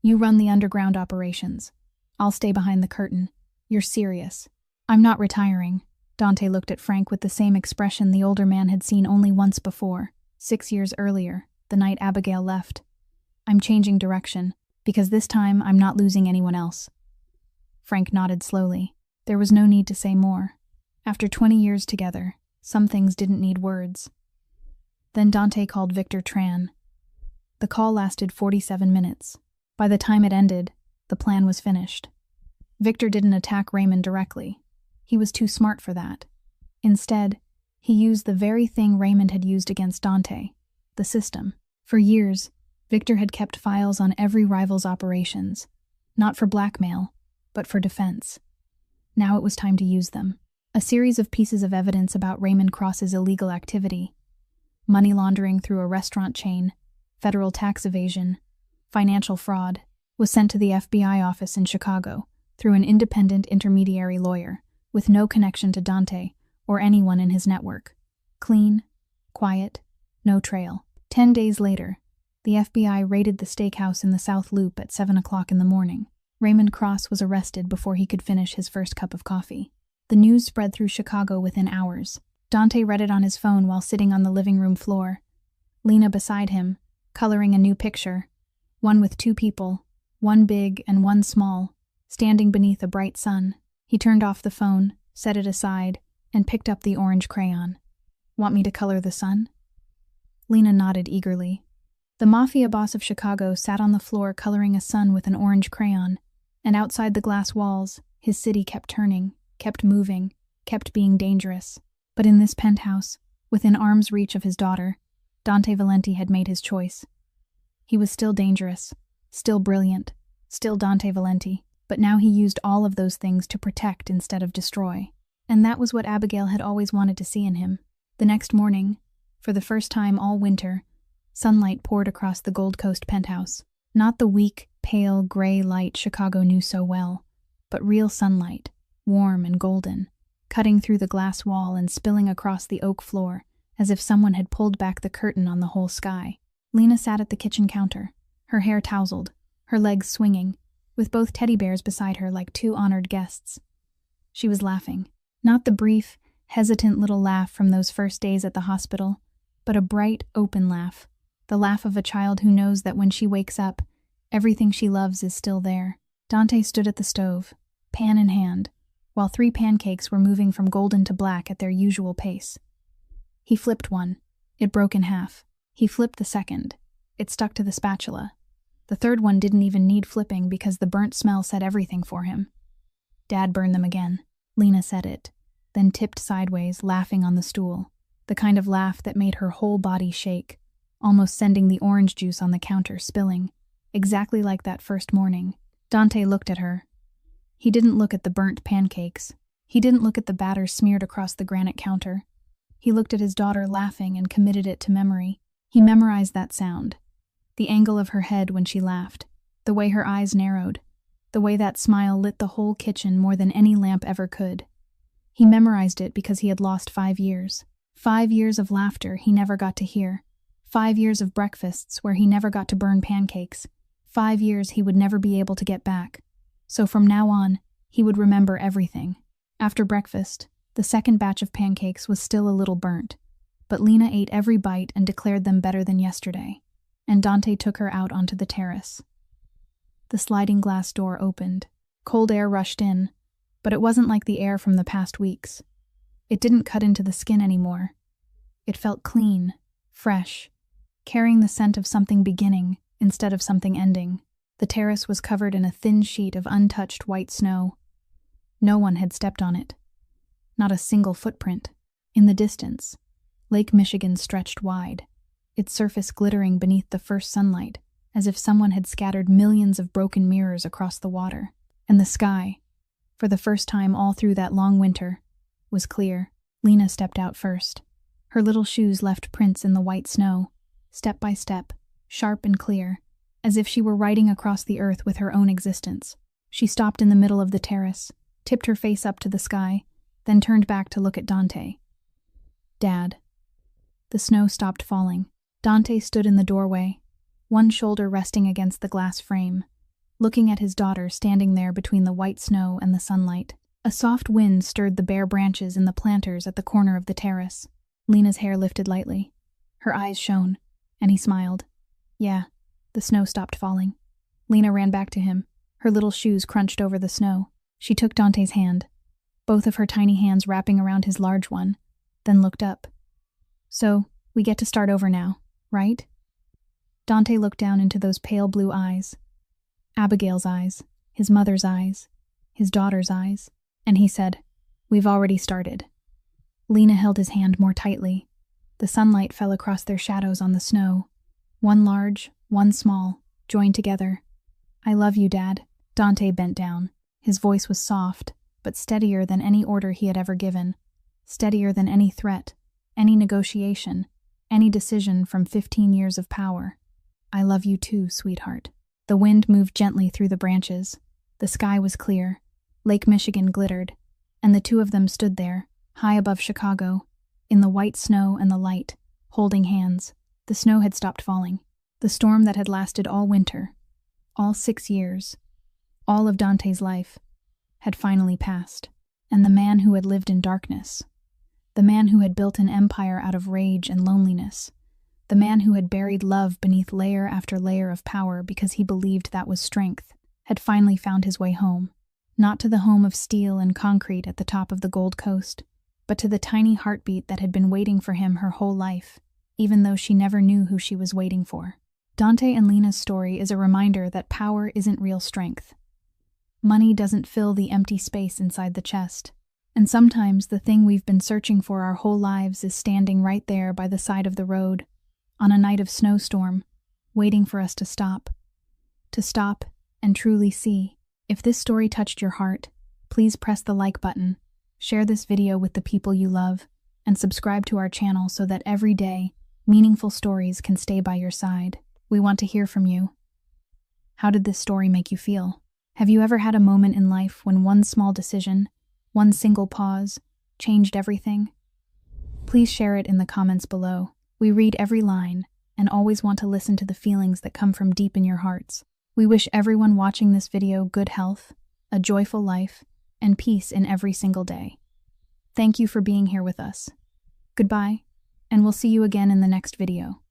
You run the underground operations. I'll stay behind the curtain. You're serious. I'm not retiring. Dante looked at Frank with the same expression the older man had seen only once before, 6 years earlier, the night Abigail left. I'm changing direction, because this time I'm not losing anyone else. Frank nodded slowly. There was no need to say more. After 20 years together, some things didn't need words. Then Dante called Victor Tran. The call lasted 47 minutes. By the time it ended, the plan was finished. Victor didn't attack Raymond directly. He was too smart for that. Instead, he used the very thing Raymond had used against Dante, the system. For years, Victor had kept files on every rival's operations, not for blackmail, but for defense. Now it was time to use them. A series of pieces of evidence about Raymond Cross's illegal activity, money laundering through a restaurant chain, federal tax evasion, financial fraud, was sent to the FBI office in Chicago through an independent intermediary lawyer with no connection to Dante or anyone in his network. Clean, quiet, no trail. 10 days later, the FBI raided the steakhouse in the South Loop at 7 o'clock in the morning. Raymond Cross was arrested before he could finish his first cup of coffee. The news spread through Chicago within hours. Dante read it on his phone while sitting on the living room floor. Lena beside him, coloring a new picture, one with 2 people, one big and one small, standing beneath a bright sun. He turned off the phone, set it aside, and picked up the orange crayon. Want me to color the sun? Lena nodded eagerly. The mafia boss of Chicago sat on the floor coloring a sun with an orange crayon, and outside the glass walls, his city kept turning, kept moving, kept being dangerous. But in this penthouse, within arm's reach of his daughter, Dante Valenti had made his choice. He was still dangerous, still brilliant, still Dante Valenti, but now he used all of those things to protect instead of destroy. And that was what Abigail had always wanted to see in him. The next morning, for the first time all winter, sunlight poured across the Gold Coast penthouse. Not the weak, pale, gray light Chicago knew so well, but real sunlight, warm and golden, cutting through the glass wall and spilling across the oak floor, as if someone had pulled back the curtain on the whole sky. Lena sat at the kitchen counter, her hair tousled, her legs swinging, with both teddy bears beside her like 2 honored guests. She was laughing. Not the brief, hesitant little laugh from those first days at the hospital, but a bright, open laugh, the laugh of a child who knows that when she wakes up, everything she loves is still there. Dante stood at the stove, pan in hand, while 3 pancakes were moving from golden to black at their usual pace. He flipped one. It broke in half. He flipped the second. It stuck to the spatula. The third one didn't even need flipping because the burnt smell said everything for him. Dad burned them again. Lena said it. then tipped sideways, laughing on the stool, the kind of laugh that made her whole body shake, almost sending the orange juice on the counter spilling, exactly like that first morning. Dante looked at her. He didn't look at the burnt pancakes. He didn't look at the batter smeared across the granite counter. He looked at his daughter laughing and committed it to memory. He memorized that sound, the angle of her head when she laughed, the way her eyes narrowed, the way that smile lit the whole kitchen more than any lamp ever could. He memorized it because he had lost 5 years. 5 years of laughter he never got to hear. 5 years of breakfasts where he never got to burn pancakes. 5 years he would never be able to get back. So from now on, he would remember everything. After breakfast, the second batch of pancakes was still a little burnt, but Lena ate every bite and declared them better than yesterday, and Dante took her out onto the terrace. The sliding glass door opened. Cold air rushed in, but it wasn't like the air from the past weeks. It didn't cut into the skin anymore. It felt clean, fresh, carrying the scent of something beginning instead of something ending. The terrace was covered in a thin sheet of untouched white snow. No one had stepped on it. Not a single footprint. In the distance, Lake Michigan stretched wide, its surface glittering beneath the first sunlight, as if someone had scattered millions of broken mirrors across the water. And the sky, for the first time all through that long winter, was clear. Lena stepped out first. Her little shoes left prints in the white snow, step by step, sharp and clear, as if she were riding across the earth with her own existence. She stopped in the middle of the terrace, tipped her face up to the sky, then turned back to look at Dante. Dad. The snow stopped falling. Dante stood in the doorway, one shoulder resting against the glass frame, looking at his daughter standing there between the white snow and the sunlight. A soft wind stirred the bare branches in the planters at the corner of the terrace. Lena's hair lifted lightly. Her eyes shone, and he smiled. Yeah, the snow stopped falling. Lena ran back to him. Her little shoes crunched over the snow. She took Dante's hand, both of her tiny hands wrapping around his large one, then looked up. So, we get to start over now, right? Dante looked down into those pale blue eyes. Abigail's eyes, his mother's eyes, his daughter's eyes, and he said, "We've already started." Lena held his hand more tightly. The sunlight fell across their shadows on the snow. One large, one small, joined together. "I love you, Dad." Dante bent down. His voice was soft, but steadier than any order he had ever given. Steadier than any threat, any negotiation, any decision from 15 years of power. "I love you too, sweetheart." The wind moved gently through the branches. The sky was clear. Lake Michigan glittered, and the two of them stood there, high above Chicago, in the white snow and the light, holding hands. The snow had stopped falling. The storm that had lasted all winter, all 6 years, all of Dante's life, had finally passed. And the man who had lived in darkness, the man who had built an empire out of rage and loneliness, the man who had buried love beneath layer after layer of power because he believed that was strength, had finally found his way home. Not to the home of steel and concrete at the top of the Gold Coast, but to the tiny heartbeat that had been waiting for him her whole life, even though she never knew who she was waiting for. Dante and Lena's story is a reminder that power isn't real strength. Money doesn't fill the empty space inside the chest. And sometimes the thing we've been searching for our whole lives is standing right there by the side of the road, on a night of snowstorm, waiting for us to stop and truly see. If this story touched your heart, please press the like button, share this video with the people you love, and subscribe to our channel so that every day, meaningful stories can stay by your side. We want to hear from you. How did this story make you feel? Have you ever had a moment in life when one small decision, one single pause, changed everything? Please share it in the comments below. We read every line and always want to listen to the feelings that come from deep in your hearts. We wish everyone watching this video good health, a joyful life, and peace in every single day. Thank you for being here with us. Goodbye, and we'll see you again in the next video.